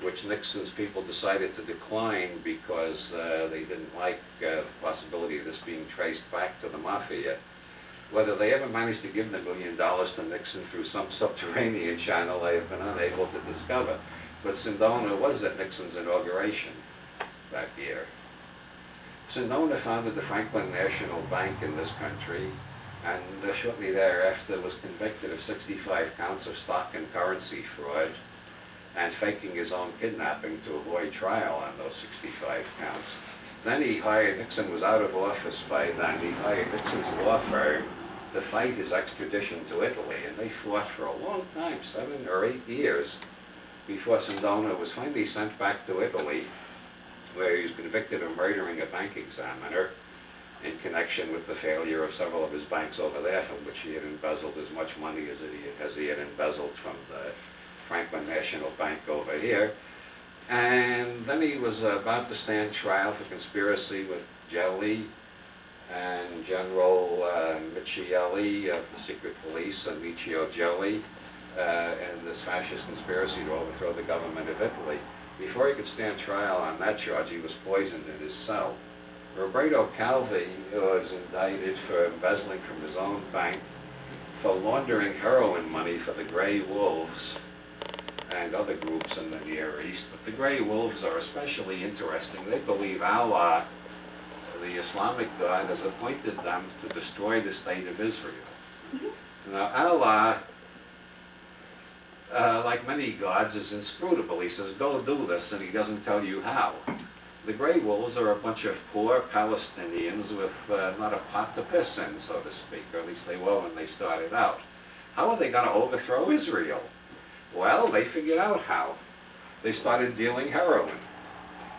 which Nixon's people decided to decline because they didn't like the possibility of this being traced back to the mafia. Whether they ever managed to give the $1 million to Nixon through some subterranean channel, I have been unable to discover. But Sindona was at Nixon's inauguration that year. Sindona founded the Franklin National Bank in this country, and shortly thereafter was convicted of 65 counts of stock and currency fraud and faking his own kidnapping to avoid trial on those 65 counts. Then he hired, Nixon was out of office by then, he hired Nixon's law firm to fight his extradition to Italy, and they fought for a long time, 7 or 8 years, before Sindona was finally sent back to Italy, where he was convicted of murdering a bank examiner in connection with the failure of several of his banks over there, from which he had embezzled as much money as he had embezzled from the Franklin National Bank over here. And then he was about to stand trial for conspiracy with Jelly and General Michieli of the secret police, and Michio Jelly, and this fascist conspiracy to overthrow the government of Italy. Before he could stand trial on that charge, he was poisoned in his cell. Roberto Calvi was indicted for embezzling from his own bank, for laundering heroin money for the Grey Wolves and other groups in the Near East. But the Grey Wolves are especially interesting. They believe Allah, the Islamic God, has appointed them to destroy the state of Israel. Now Allah like many gods, is inscrutable. He says, go do this, and he doesn't tell you how. The Grey Wolves are a bunch of poor Palestinians with not a pot to piss in, so to speak, or at least they were when they started out. How are they going to overthrow Israel? Well, they figured out how. They started dealing heroin.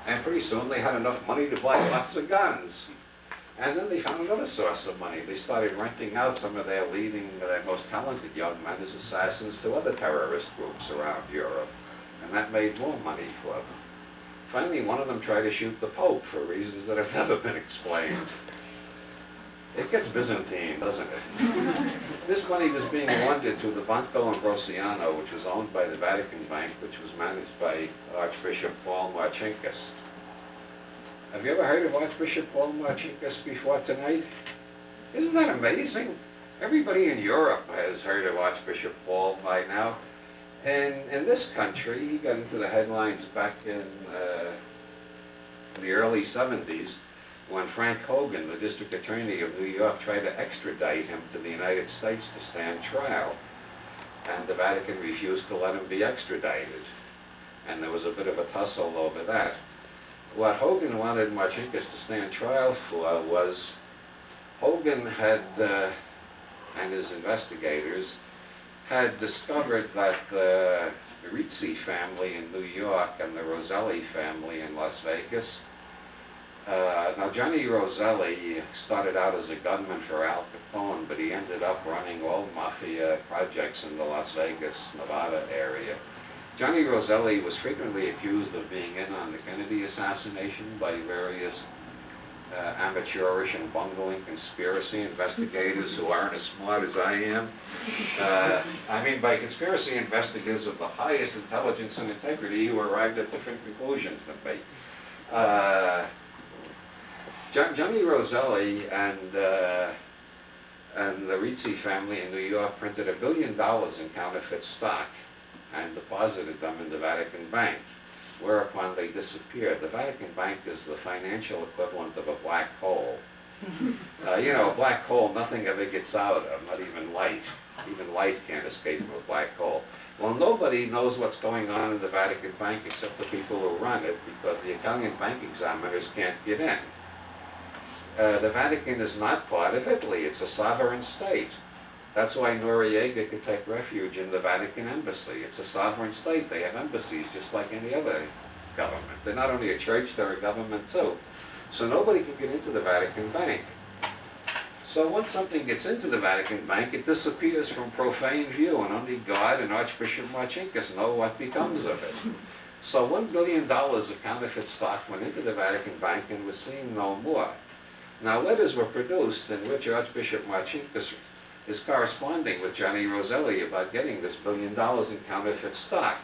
And pretty soon they had enough money to buy lots of guns. And then they found another source of money. They started renting out some of their leading, their most talented young men as assassins to other terrorist groups around Europe. And that made more money for them. Finally, one of them tried to shoot the Pope for reasons that have never been explained. It gets Byzantine, doesn't it? This money was being laundered through the Banco Ambrosiano, which was owned by the Vatican Bank, which was managed by Archbishop Paul Marcinkus. Have you ever heard of Archbishop Paul Marcinkus before tonight? Isn't that amazing? Everybody in Europe has heard of Archbishop Paul by now. And in this country, he got into the headlines back in the early 70s when Frank Hogan, the district attorney of New York, tried to extradite him to the United States to stand trial. And the Vatican refused to let him be extradited. And there was a bit of a tussle over that. What Hogan wanted Marcinkus to stand trial for was Hogan had, and his investigators, had discovered that the Rizzi family in New York and the Roselli family in Las Vegas. Now Johnny Roselli started out as a gunman for Al Capone, but he ended up running all mafia projects in the Las Vegas, Nevada area. Johnny Roselli was frequently accused of being in on the Kennedy assassination by various amateurish and bungling conspiracy investigators who aren't as smart as I am. I mean by conspiracy investigators of the highest intelligence and integrity who arrived at different conclusions than me. Johnny Roselli and the Rizzi family in New York printed $1 billion in counterfeit stock and deposited them in the Vatican Bank, whereupon they disappeared. The Vatican Bank is the financial equivalent of a black hole. You know, a black hole, nothing ever gets out of, not even light. Even light can't escape from a black hole. Well, nobody knows what's going on in the Vatican Bank except the people who run it, because the Italian bank examiners can't get in. The Vatican is not part of Italy. It's a sovereign state. That's why Noriega could take refuge in the Vatican embassy. It's a sovereign state. They have embassies just like any other government. They're not only a church, they're a government too. So nobody can get into the Vatican Bank. So once something gets into the Vatican Bank, it disappears from profane view, and only God and Archbishop Marcinkus know what becomes of it. So $1 billion of counterfeit stock went into the Vatican Bank and was seen no more. Now letters were produced in which Archbishop Marcinkus is corresponding with Johnny Roselli about getting this $1 billion in counterfeit stock.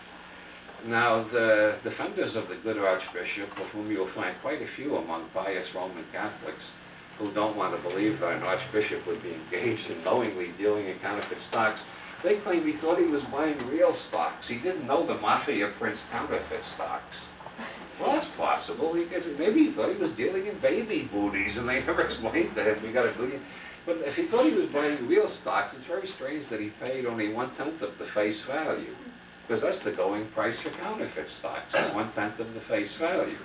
Now the defenders of the good Archbishop, of whom you'll find quite a few among pious Roman Catholics, who don't want to believe that an Archbishop would be engaged in knowingly dealing in counterfeit stocks, they claim he thought he was buying real stocks. He didn't know the Mafia prints counterfeit stocks. Well, that's possible. Maybe he thought he was dealing in baby booties, and they never explained to him we got $1 billion. But if he thought he was buying real stocks, it's very strange that he paid only 1/10 of the face value, because that's the going price for counterfeit stocks, is 1/10 of the face value.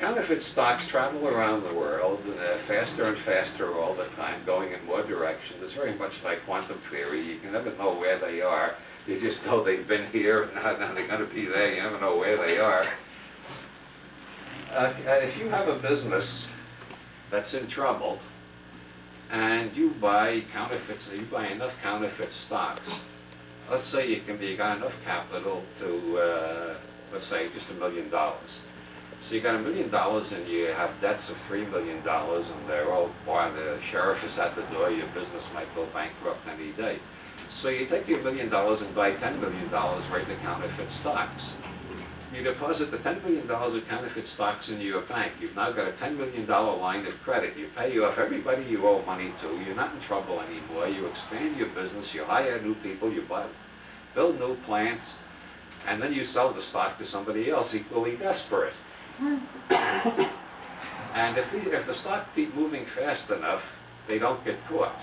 Counterfeit stocks travel around the world, and they're faster and faster all the time, going in more directions. It's very much like quantum theory. You can never know where they are. You just know they've been here, and now they're going to be there. You never know where they are. If you have a business that's in trouble, and you buy counterfeits, you buy enough counterfeit stocks, let's say you got enough capital to, let's say, just $1 million. So you got $1 million and you have debts of $3 million, and they're all, boy, the sheriff is at the door, your business might go bankrupt any day. So you take your $1 million and buy $10 million worth of counterfeit stocks. You deposit the $10 million of counterfeit stocks into your bank. You've now got a $10 million line of credit. You pay off everybody you owe money to. You're not in trouble anymore. You expand your business. You hire new people. You build new plants. And then you sell the stock to somebody else equally desperate. And if the stock keep moving fast enough, they don't get caught.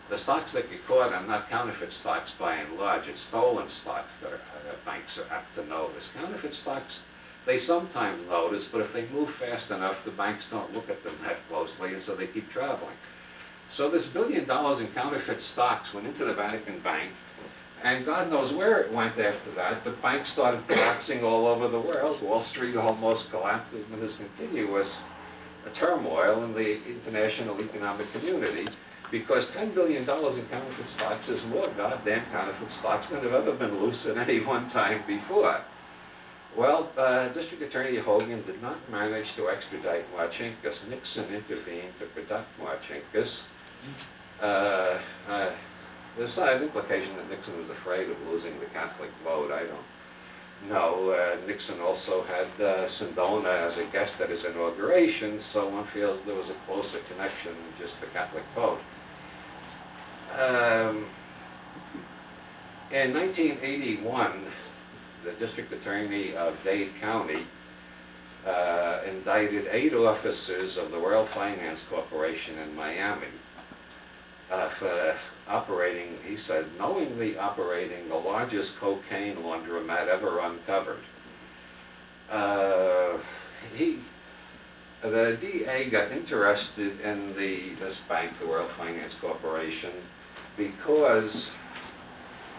The stocks that get caught are not counterfeit stocks by and large, it's stolen stocks that banks are apt to notice. Counterfeit stocks, they sometimes notice, but if they move fast enough, the banks don't look at them that closely, and so they keep traveling. So this $1 billion in counterfeit stocks went into the Vatican Bank, and God knows where it went after that. The bank started collapsing all over the world. Wall Street almost collapsed with this continuous turmoil in the international economic community, because $10 billion in counterfeit stocks is more goddamn counterfeit stocks than have ever been loose at any one time before. Well, District Attorney Hogan did not manage to extradite Marcinkus. Nixon intervened to protect Marcinkus. There's an implication that Nixon was afraid of losing the Catholic vote. I don't know. Nixon also had Sindona as a guest at his inauguration, so one feels there was a closer connection than just the Catholic vote. In 1981, the District Attorney of Dade County indicted 8 officers of the World Finance Corporation in Miami for operating, he said, knowingly operating the largest cocaine laundromat ever uncovered. The DA got interested in this bank, the World Finance Corporation, because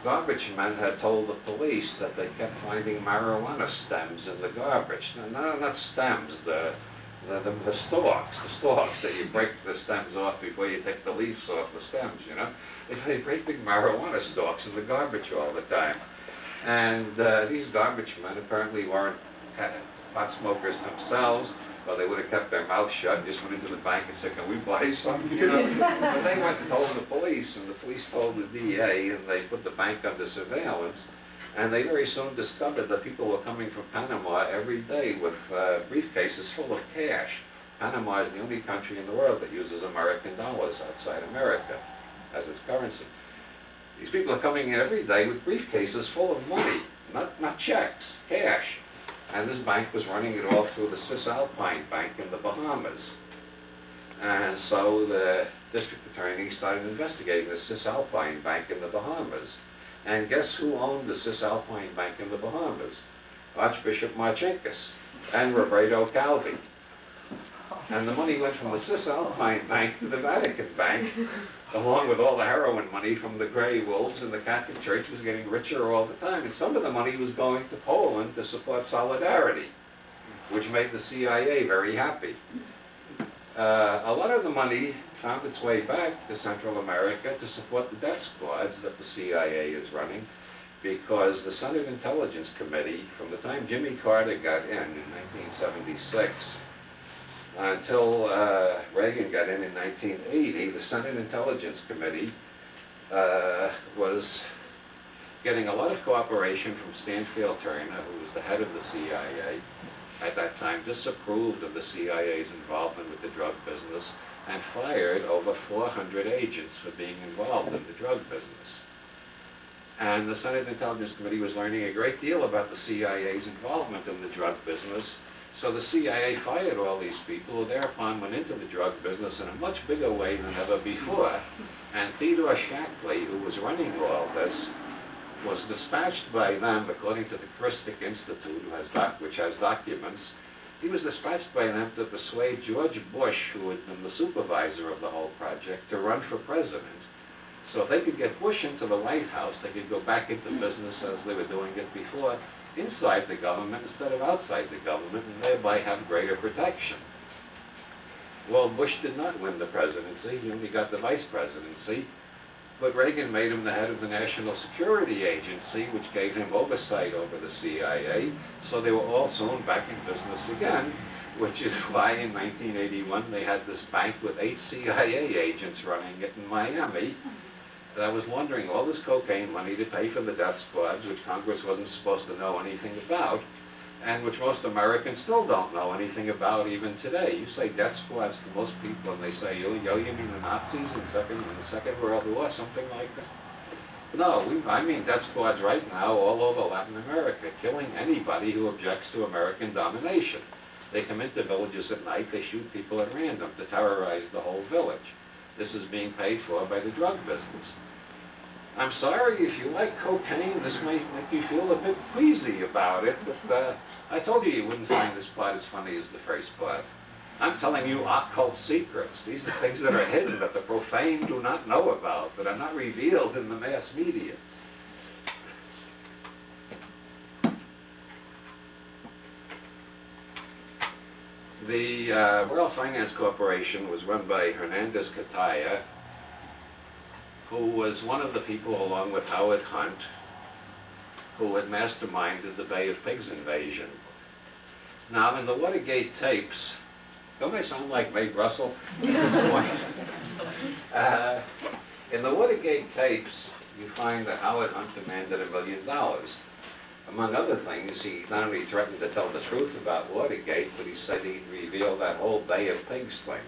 garbage men had told the police that they kept finding marijuana stems in the garbage. No, not stems, the stalks that you break the stems off before you take the leaves off the stems, you know. They find great big marijuana stalks in the garbage all the time. And these garbage men apparently weren't pot smokers themselves, or they would have kept their mouth shut, just went into the bank and said, can we buy some, you know? But they went and told the police, and the police told the DA, and they put the bank under surveillance. And they very soon discovered that people were coming from Panama every day with briefcases full of cash. Panama is the only country in the world that uses American dollars outside America as its currency. These people are coming in every day with briefcases full of money, not checks, cash. And this bank was running it all through the Cisalpine Bank in the Bahamas. And so the district attorney started investigating the Cisalpine Bank in the Bahamas. And guess who owned the Cisalpine Bank in the Bahamas? Archbishop Marcinkus and Roberto Calvi. And the money went from the Cisalpine Bank to the Vatican Bank, along with all the heroin money from the Grey Wolves, and the Catholic Church was getting richer all the time. And some of the money was going to Poland to support Solidarity, which made the CIA very happy. A lot of the money found its way back to Central America to support the death squads that the CIA is running, because the Senate Intelligence Committee, from the time Jimmy Carter got in 1976, until Reagan got in 1980, the Senate Intelligence Committee was getting a lot of cooperation from Stanfield Turner, who was the head of the CIA. At that time, disapproved of the CIA's involvement with the drug business and fired over 400 agents for being involved in the drug business. And the Senate Intelligence Committee was learning a great deal about the CIA's involvement in the drug business. So the CIA fired all these people, who thereupon went into the drug business in a much bigger way than ever before. And Theodore Shackley, who was running all this, was dispatched by them, according to the Christic Institute, which has documents. He was dispatched by them to persuade George Bush, who had been the supervisor of the whole project, to run for president. So if they could get Bush into the White House, they could go back into business as they were doing it before, inside the government instead of outside the government, and thereby have greater protection. Well, Bush did not win the presidency. He only got the vice presidency. But Reagan made him the head of the National Security Agency, which gave him oversight over the CIA. So they were all soon back in business again, which is why in 1981 they had this bank with 8 CIA agents running it in Miami. That was laundering all this cocaine money to pay for the death squads, which Congress wasn't supposed to know anything about, and which most Americans still don't know anything about even today. You say death squads to most people, and they say, yo, you mean the Nazis in the Second World War, something like that? No, I mean death squads right now all over Latin America, killing anybody who objects to American domination. They come into villages at night, they shoot people at random to terrorize the whole village. This is being paid for by the drug business. I'm sorry, if you like cocaine, this might make you feel a bit queasy about it, but I told you wouldn't find this part as funny as the first part. I'm telling you occult secrets. These are things that are hidden, that the profane do not know about, that are not revealed in the mass media. The World Finance Corporation was run by Hernandez Cataya, who was one of the people, along with Howard Hunt, who had masterminded the Bay of Pigs invasion. Now, in the Watergate tapes, don't I sound like Mae Russell at this point? In the Watergate tapes, you find that Howard Hunt demanded $1 million. Among other things, he not only threatened to tell the truth about Watergate, but he said he'd reveal that whole Bay of Pigs thing.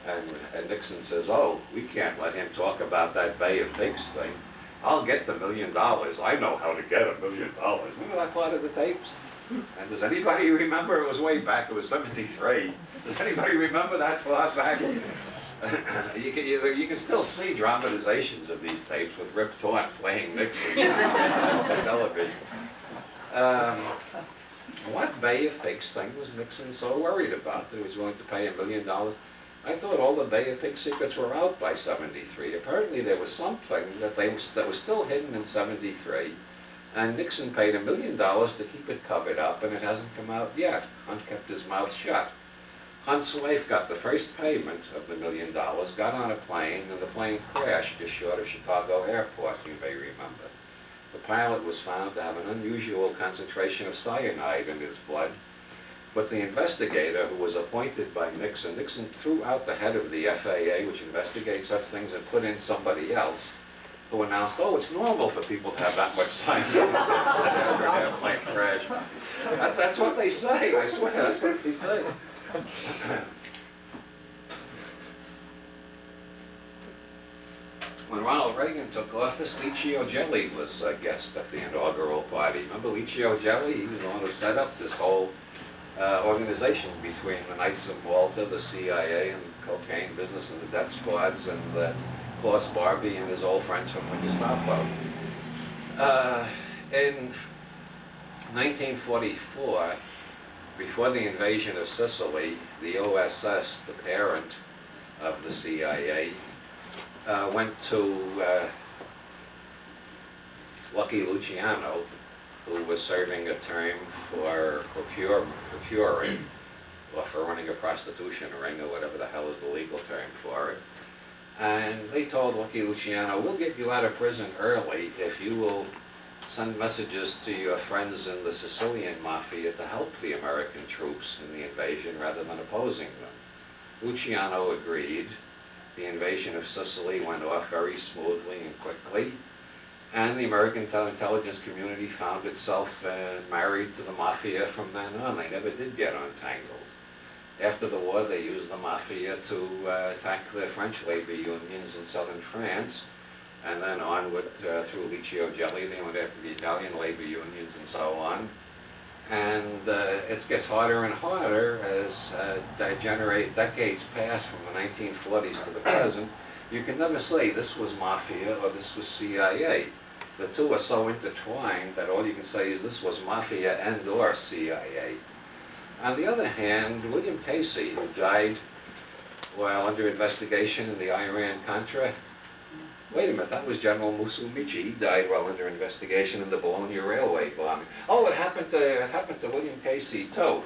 And Nixon says, oh, we can't let him talk about that Bay of Pigs thing. I'll get the $1 million. I know how to get $1 million. Remember that part of the tapes? And does anybody remember? It was way back. It was '73. Does anybody remember that far back? You can still see dramatizations of these tapes with Rip Torn playing Nixon on television. What Bay of Pigs thing was Nixon so worried about that he was willing to pay $1 million? I thought all the Bay of Pigs secrets were out by '73. Apparently there was something that was still hidden in '73, and Nixon paid $1 million to keep it covered up, and it hasn't come out yet. Hunt kept his mouth shut. Hunt's wife got the first payment of the $1 million, got on a plane, and the plane crashed just short of Chicago Airport, you may remember. The pilot was found to have an unusual concentration of cyanide in his blood, but the investigator who was appointed by Nixon threw out the head of the FAA, which investigates such things, and put in somebody else who announced, oh, it's normal for people to have that much cyanide after an airplane crash. That's what they say, I swear, that's what they say. When Ronald Reagan took office, Licio Gelli was a guest at the inaugural party. Remember Licio Gelli? He was the one who set up this whole organization between the Knights of Malta, the CIA, and the cocaine business, and the death squads, and Klaus Barbie and his old friends from the Gestapo. In 1944, before the invasion of Sicily, the OSS, the parent of the CIA, went to Lucky Luciano, who was serving a term for procuring, or for running a prostitution ring, or whatever the hell is the legal term for it. And they told Lucky Luciano, we'll get you out of prison early if you will send messages to your friends in the Sicilian Mafia to help the American troops in the invasion rather than opposing them. Luciano agreed. The invasion of Sicily went off very smoothly and quickly, and the American intelligence community found itself married to the Mafia from then on. They never did get untangled. After the war, they used the Mafia to attack the French labor unions in southern France, and then onward through Licio Gelli, they went after the Italian labor unions and so on. And it gets harder and harder as decades pass from the 1940s to the present. You can never say this was Mafia or this was CIA. The two are so intertwined that all you can say is this was Mafia and or CIA. On the other hand, William Casey, who died while under investigation in the Iran-Contra, wait a minute, that was General Musumeci. He died while under investigation in the Bologna Railway bombing. Oh, it happened to William Casey too.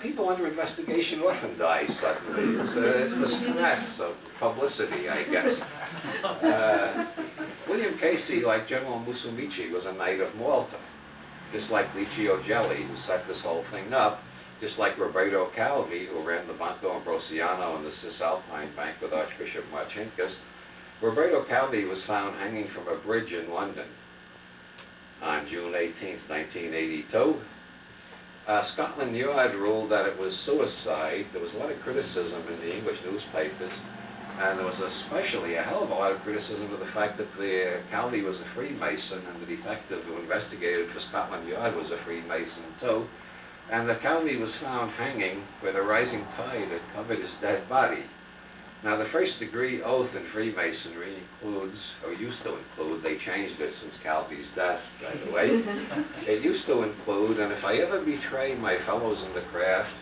People under investigation often die suddenly. It's the stress of publicity, I guess. William Casey, like General Musumeci, was a Knight of Malta. Just like Licio Gelli, who set this whole thing up, just like Roberto Calvi, who ran the Banco Ambrosiano and the Cisalpine Bank with Archbishop Marcinkus. Roberto Calvi was found hanging from a bridge in London on June 18, 1982. Scotland Yard ruled that it was suicide. There was a lot of criticism in the English newspapers, and there was especially a hell of a lot of criticism of the fact that Calvi was a Freemason, and the detective who investigated for Scotland Yard was a Freemason too, and that Calvi was found hanging where the rising tide had covered his dead body. Now, the first degree oath in Freemasonry includes, or used to include, they changed it since Calvi's death, by the way. It used to include, and if I ever betray my fellows in the craft,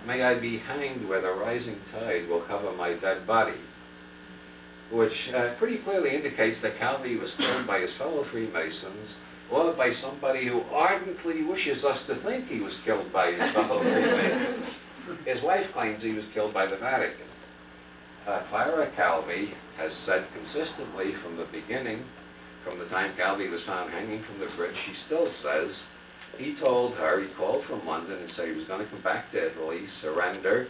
may I be hanged where the rising tide will cover my dead body. Which pretty clearly indicates that Calvi was killed by his fellow Freemasons, or by somebody who ardently wishes us to think he was killed by his fellow Freemasons. His wife claims he was killed by the Vatican. Clara Calvi has said consistently from the beginning, from the time Calvi was found hanging from the bridge, she still says, he told her, he called from London and said he was going to come back to Italy, surrender,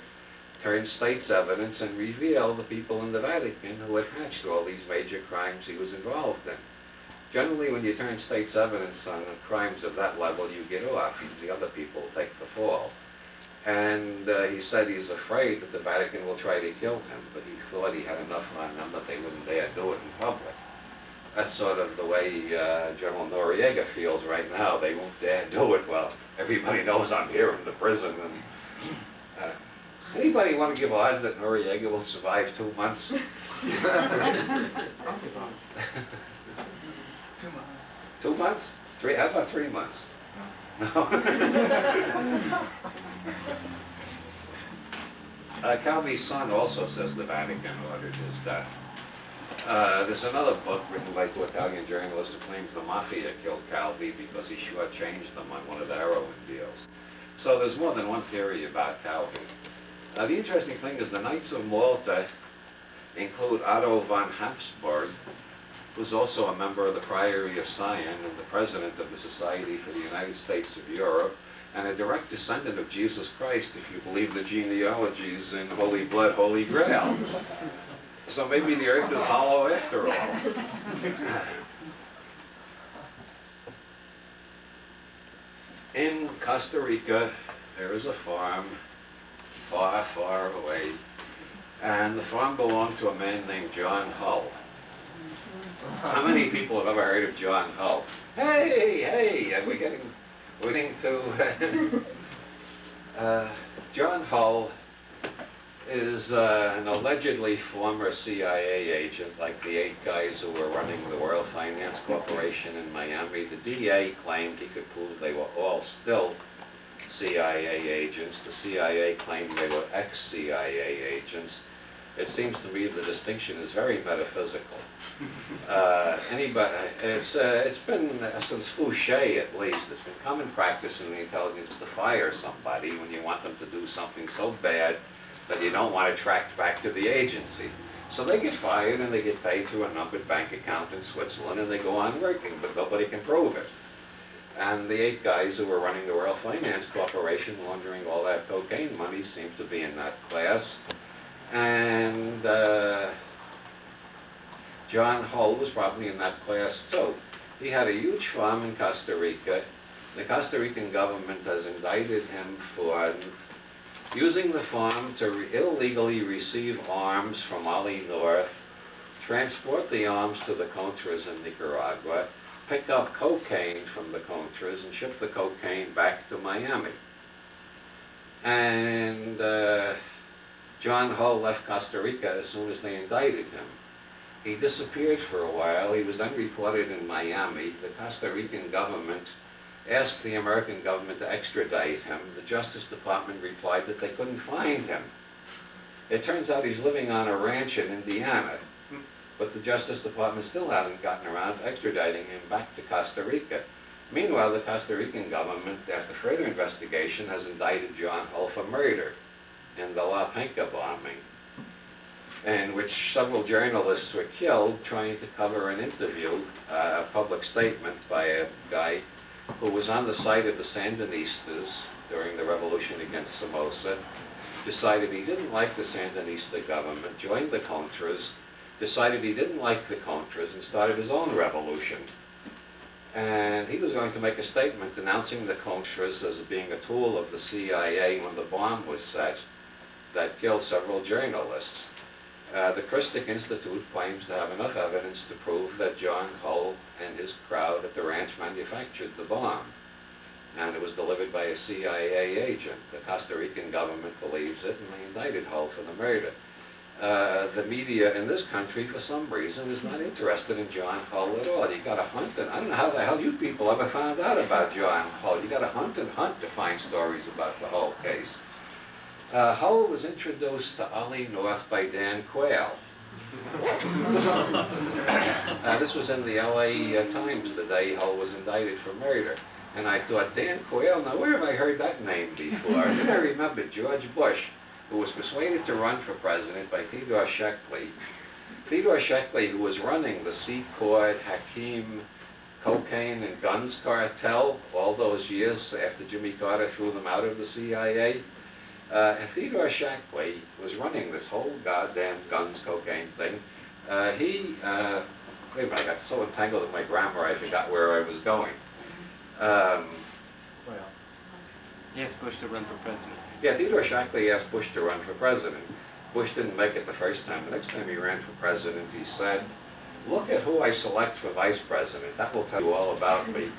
turn state's evidence, and reveal the people in the Vatican who had hatched all these major crimes he was involved in. Generally, when you turn state's evidence on crimes of that level, you get off. The other people take the fall. And he said he's afraid that the Vatican will try to kill him, but he thought he had enough on them that they wouldn't dare do it in public. That's sort of the way General Noriega feels right now. They won't dare do it. Well, everybody knows I'm here in the prison. And anybody want to give odds that Noriega will survive 2 months? 2 months. 2 months? How about 3 months? No. Calvi's son also says the Vatican ordered his death. There's another book written by 2 Italian journalists who claims the Mafia killed Calvi because he shortchanged them on one of the heroin deals. So there's more than one theory about Calvi. The interesting thing is the Knights of Malta include Otto von Habsburg, who's also a member of the Priory of Sion and the president of the Society for the United States of Europe, and a direct descendant of Jesus Christ, if you believe the genealogies in Holy Blood, Holy Grail. So maybe the earth is hollow after all. In Costa Rica, there is a farm far, far away, and the farm belonged to a man named John Hull. How many people have ever heard of John Hull? Hey, and we're getting to John Hull is an allegedly former CIA agent, like the 8 guys who were running the World Finance Corporation in Miami. The DA claimed he could prove they were all still CIA agents. The CIA claimed they were ex-CIA agents. It seems to me the distinction is very metaphysical. It's been, since Fouché at least, it's been common practice in the intelligence to fire somebody when you want them to do something so bad that you don't want to track back to the agency. So they get fired and they get paid through a numbered bank account in Switzerland and they go on working, but nobody can prove it. And the 8 guys who were running the World Finance Corporation, laundering all that cocaine money, seem to be in that class. And John Hull was probably in that class too. He had a huge farm in Costa Rica. The Costa Rican government has indicted him for using the farm to illegally receive arms from Ollie North, transport the arms to the Contras in Nicaragua, pick up cocaine from the Contras, and ship the cocaine back to Miami. And John Hull left Costa Rica as soon as they indicted him. He disappeared for a while. He was then reported in Miami. The Costa Rican government asked the American government to extradite him. The Justice Department replied that they couldn't find him. It turns out he's living on a ranch in Indiana, but the Justice Department still hasn't gotten around to extraditing him back to Costa Rica. Meanwhile, the Costa Rican government, after further investigation, has indicted John Hull for murder in the La Penca bombing, in which several journalists were killed trying to cover an interview, a public statement by a guy who was on the side of the Sandinistas during the revolution against Somoza, decided he didn't like the Sandinista government, joined the Contras, decided he didn't like the Contras, and started his own revolution. And he was going to make a statement denouncing the Contras as being a tool of the CIA when the bomb was set that killed several journalists. The Christic Institute claims to have enough evidence to prove that John Hull and his crowd at the ranch manufactured the bomb, and it was delivered by a CIA agent. The Costa Rican government believes it, and they indicted Hull for the murder. the media in this country, for some reason, is not interested in John Hull at all. You gotta hunt, and I don't know how the hell you people ever found out about John Hull. You gotta hunt and hunt to find stories about the Hull case. Hull was introduced to Ollie North by Dan Quayle. This was in the LA Times the day Hull was indicted for murder. And I thought, Dan Quayle, now where have I heard that name before? And then I remembered George Bush, who was persuaded to run for president by Theodore Sheckley. Theodore Sheckley, who was running the Secord, Hakeem, cocaine and guns cartel all those years after Jimmy Carter threw them out of the CIA. And Theodore Sheckley was running this whole goddamn guns, cocaine thing. Wait a minute, I got so entangled in my grammar I forgot where I was going. Well, He asked Bush to run for president. Yeah, Theodore Sheckley asked Bush to run for president. Bush didn't make it the first time. The next time he ran for president, he said, "Look at who I select for vice president. That will tell you all about me."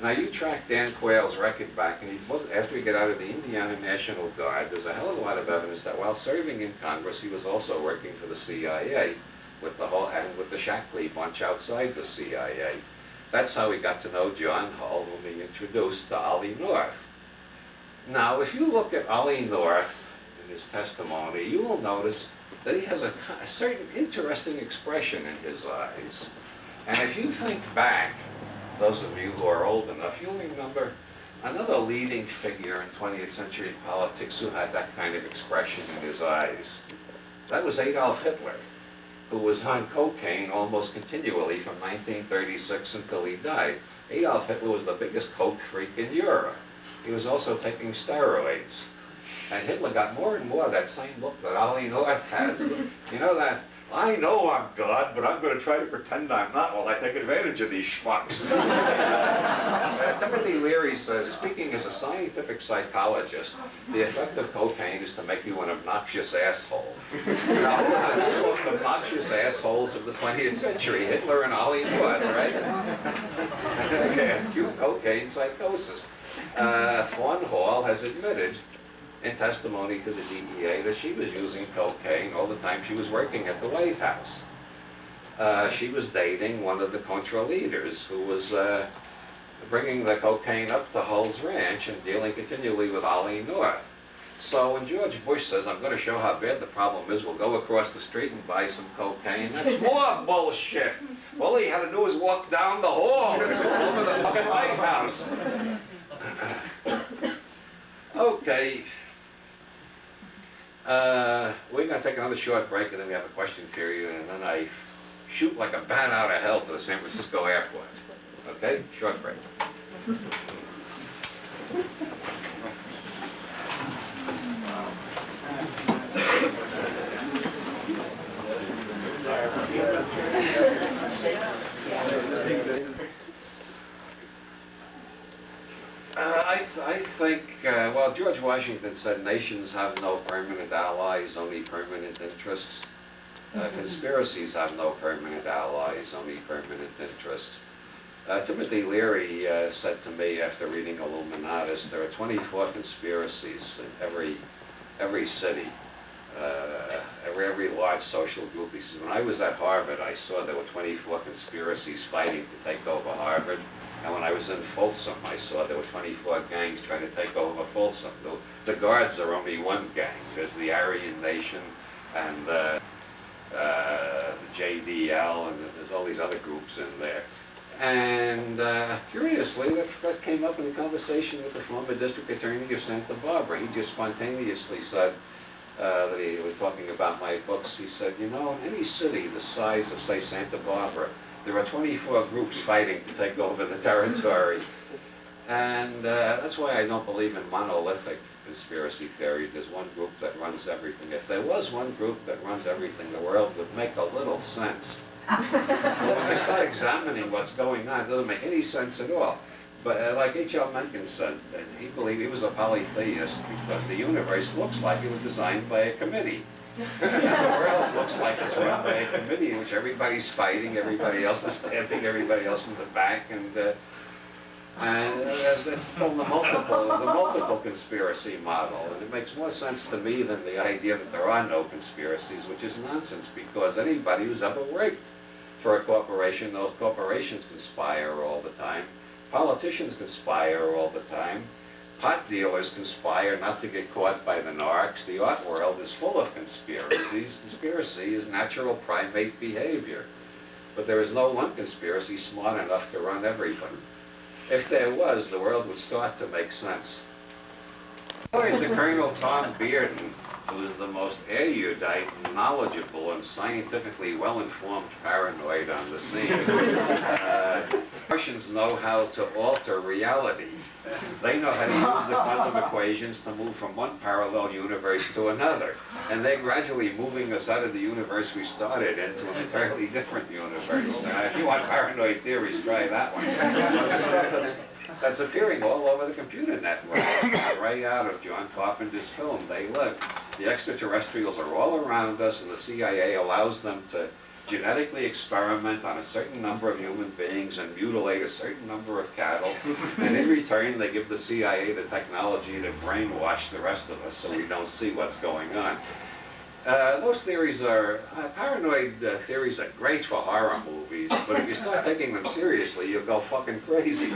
Now you track Dan Quayle's record back, and after he got out of the Indiana National Guard, there's a hell of a lot of evidence that while serving in Congress, he was also working for the CIA with the Sheckley bunch outside the CIA. That's how he got to know John Hull, whom he introduced to Ollie North. Now, if you look at Ollie North in his testimony, you will notice that he has a certain interesting expression in his eyes. And if you think back, those of you who are old enough, you'll remember another leading figure in 20th century politics who had that kind of expression in his eyes. That was Adolf Hitler, who was on cocaine almost continually from 1936 until he died. Adolf Hitler was the biggest coke freak in Europe. He was also taking steroids. And Hitler got more and more that same look that Ollie North has. You know that, I know I'm God, but I'm going to try to pretend I'm not while I take advantage of these schmucks. Timothy Leary says, speaking as a scientific psychologist, the effect of cocaine is to make you an obnoxious asshole. Now, who are the two most obnoxious assholes of the 20th century? Hitler and Ollie North, right? Okay, acute cocaine psychosis. Fawn Hall has admitted in testimony to the DEA that she was using cocaine all the time she was working at the White House. She was dating one of the Contra leaders who was bringing the cocaine up to Hull's ranch and dealing continually with Ollie North. So when George Bush says, I'm going to show how bad the problem is, we'll go across the street and buy some cocaine, that's more bullshit. All he had to do was walk down the hall. It's all over the fucking White House. Okay. We're going to take another short break, and then we have a question period, and then I shoot like a bat out of hell to the San Francisco airport. Okay? Short break. I think, well, George Washington said nations have no permanent allies, only permanent interests. Conspiracies have no permanent allies, only permanent interests. Timothy Leary said to me after reading Illuminatus, there are 24 conspiracies in every city, every large social group. He said, when I was at Harvard, I saw there were 24 conspiracies fighting to take over Harvard. And when I was in Folsom, I saw there were 24 gangs trying to take over Folsom. The Guards are only one gang. There's the Aryan Nation and the JDL, and there's all these other groups in there. And curiously, that came up in a conversation with the former district attorney of Santa Barbara. He just spontaneously said that he was talking about my books. He said, you know, in any city the size of, say, Santa Barbara, there are 24 groups fighting to take over the territory. And that's why I don't believe in monolithic conspiracy theories. There's one group that runs everything. If there was one group that runs everything, the world would make a little sense. But when I start examining what's going on, it doesn't make any sense at all. But like H.L. Mencken said, he believed he was a polytheist because the universe looks like it was designed by a committee. The world looks like it's run by a committee in which everybody's fighting, everybody else is stabbing everybody else in the back, and And that's called the multiple conspiracy model. And it makes more sense to me than the idea that there are no conspiracies, which is nonsense, because anybody who's ever worked for a corporation, those corporations conspire all the time. Politicians conspire all the time. Pot dealers conspire not to get caught by the narcs. The art world is full of conspiracies. Conspiracy is natural primate behavior. But there is no one conspiracy smart enough to run everything. If there was, the world would start to make sense. According to Colonel Tom Bearden, who is the most erudite, knowledgeable, and scientifically well-informed paranoid on the scene, Martians know how to alter reality. They know how to use the quantum equations to move from one parallel universe to another. And they're gradually moving us out of the universe we started into an entirely different universe. If you want paranoid theories, try that one. The stuff that's appearing all over the computer network, right out of John Carpenter's film, They Live. The extraterrestrials are all around us, and the CIA allows them to genetically experiment on a certain number of human beings and mutilate a certain number of cattle, and in return they give the CIA the technology to brainwash the rest of us so we don't see what's going on. Those theories are, paranoid theories are great for horror movies, but if you start taking them seriously, you'll go fucking crazy.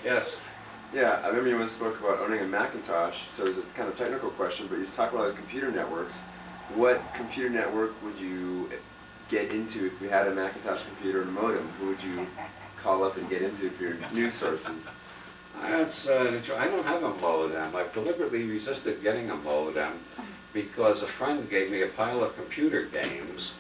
Yes? Yeah, I remember you once spoke about owning a Macintosh, so it's a kind of technical question, but you talk about those computer networks. What computer network would you get into if we had a Macintosh computer and a modem? Who would you call up and get into for your news sources? That's, I don't have a modem. I've deliberately resisted getting a modem because a friend gave me a pile of computer games,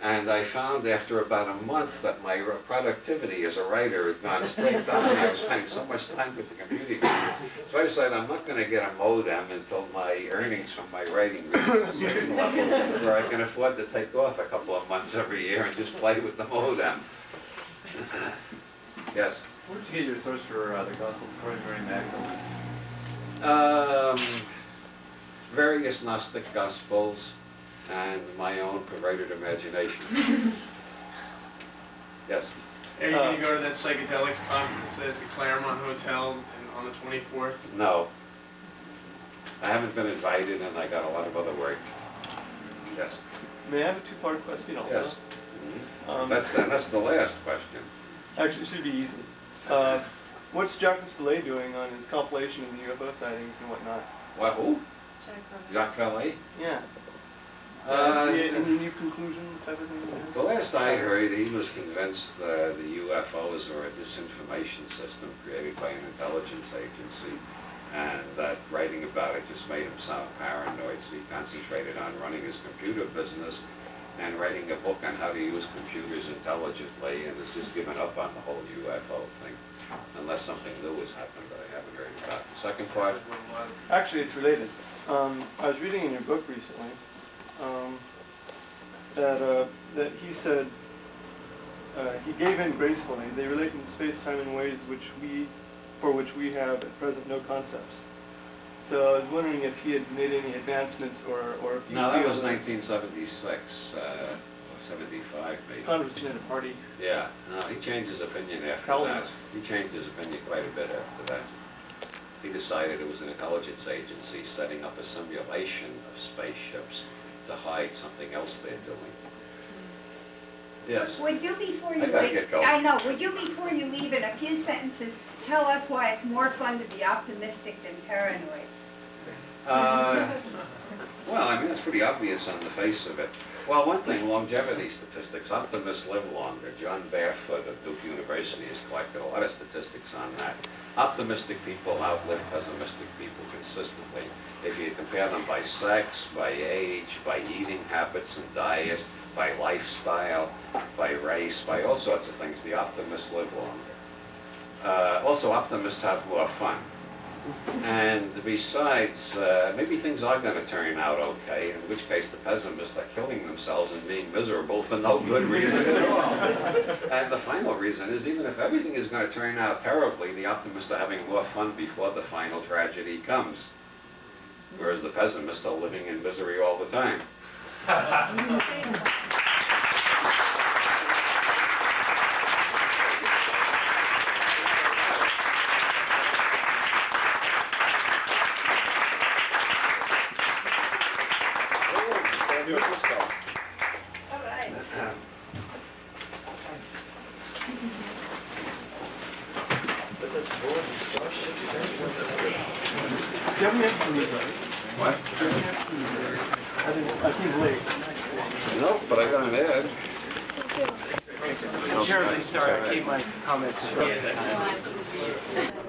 and I found after about a month that my productivity as a writer had gone straight down. I was spending so much time with the computer games. So I decided I'm not going to get a modem until my earnings from my writing reach a certain level where I can afford to take off a couple of months every year and just play with the modem. Yes? Where did you get your source for the Gospel according to Mary Magdalene? Various Gnostic Gospels and my own perverted imagination. Yes? Are you going to go to that psychedelics conference at the Claremont Hotel on the 24th? No. I haven't been invited, and I got a lot of other work. Yes? May I have a two-part question also? Yes. That's the last question. Actually, it should be easy. What's Jacques Vallée doing on his compilation of the UFO sightings and whatnot? What, who? Jacques Vallée? Yeah. Any new conclusions type of thing? The last I heard, he was convinced the UFOs were a disinformation system created by an intelligence agency, and that writing about it just made him sound paranoid, so he concentrated on running his computer business and writing a book on how to use computers intelligently, and has just given up on the whole UFO thing, unless something new has happened that I haven't heard about. The second part? Actually, it's related. I was reading in your book recently that he said he gave in gracefully. They relate in space-time in ways for which we have at present no concepts. So I was wondering if he had made any advancements or if you No, that feel was 1976, or 75 maybe. Congressman at a party. Yeah, no, he changed his opinion after that. He changed his opinion quite a bit after that. He decided it was an intelligence agency setting up a simulation of spaceships to hide something else they're doing. Yes? Would you, before you I gotta leave, get going. I know, would you, before you leave, in a few sentences, tell us why it's more fun to be optimistic than paranoid? Well, I mean, it's pretty obvious on the face of it. Well, one thing, longevity statistics. Optimists live longer. John Barefoot of Duke University has collected a lot of statistics on that. Optimistic people outlive pessimistic people consistently. If you compare them by sex, by age, by eating habits and diet, by lifestyle, by race, by all sorts of things, the optimists live longer. Also, optimists have more fun. And besides, maybe things are going to turn out okay, in which case the pessimists are killing themselves and being miserable for no good reason at all. And the final reason is, even if everything is going to turn out terribly, the optimists are having more fun before the final tragedy comes. Whereas the pessimists are living in misery all the time. Definitely have to leave, right? What? I think late. Nope, but I got an ad. Terribly sorry, I keep my comments short this time.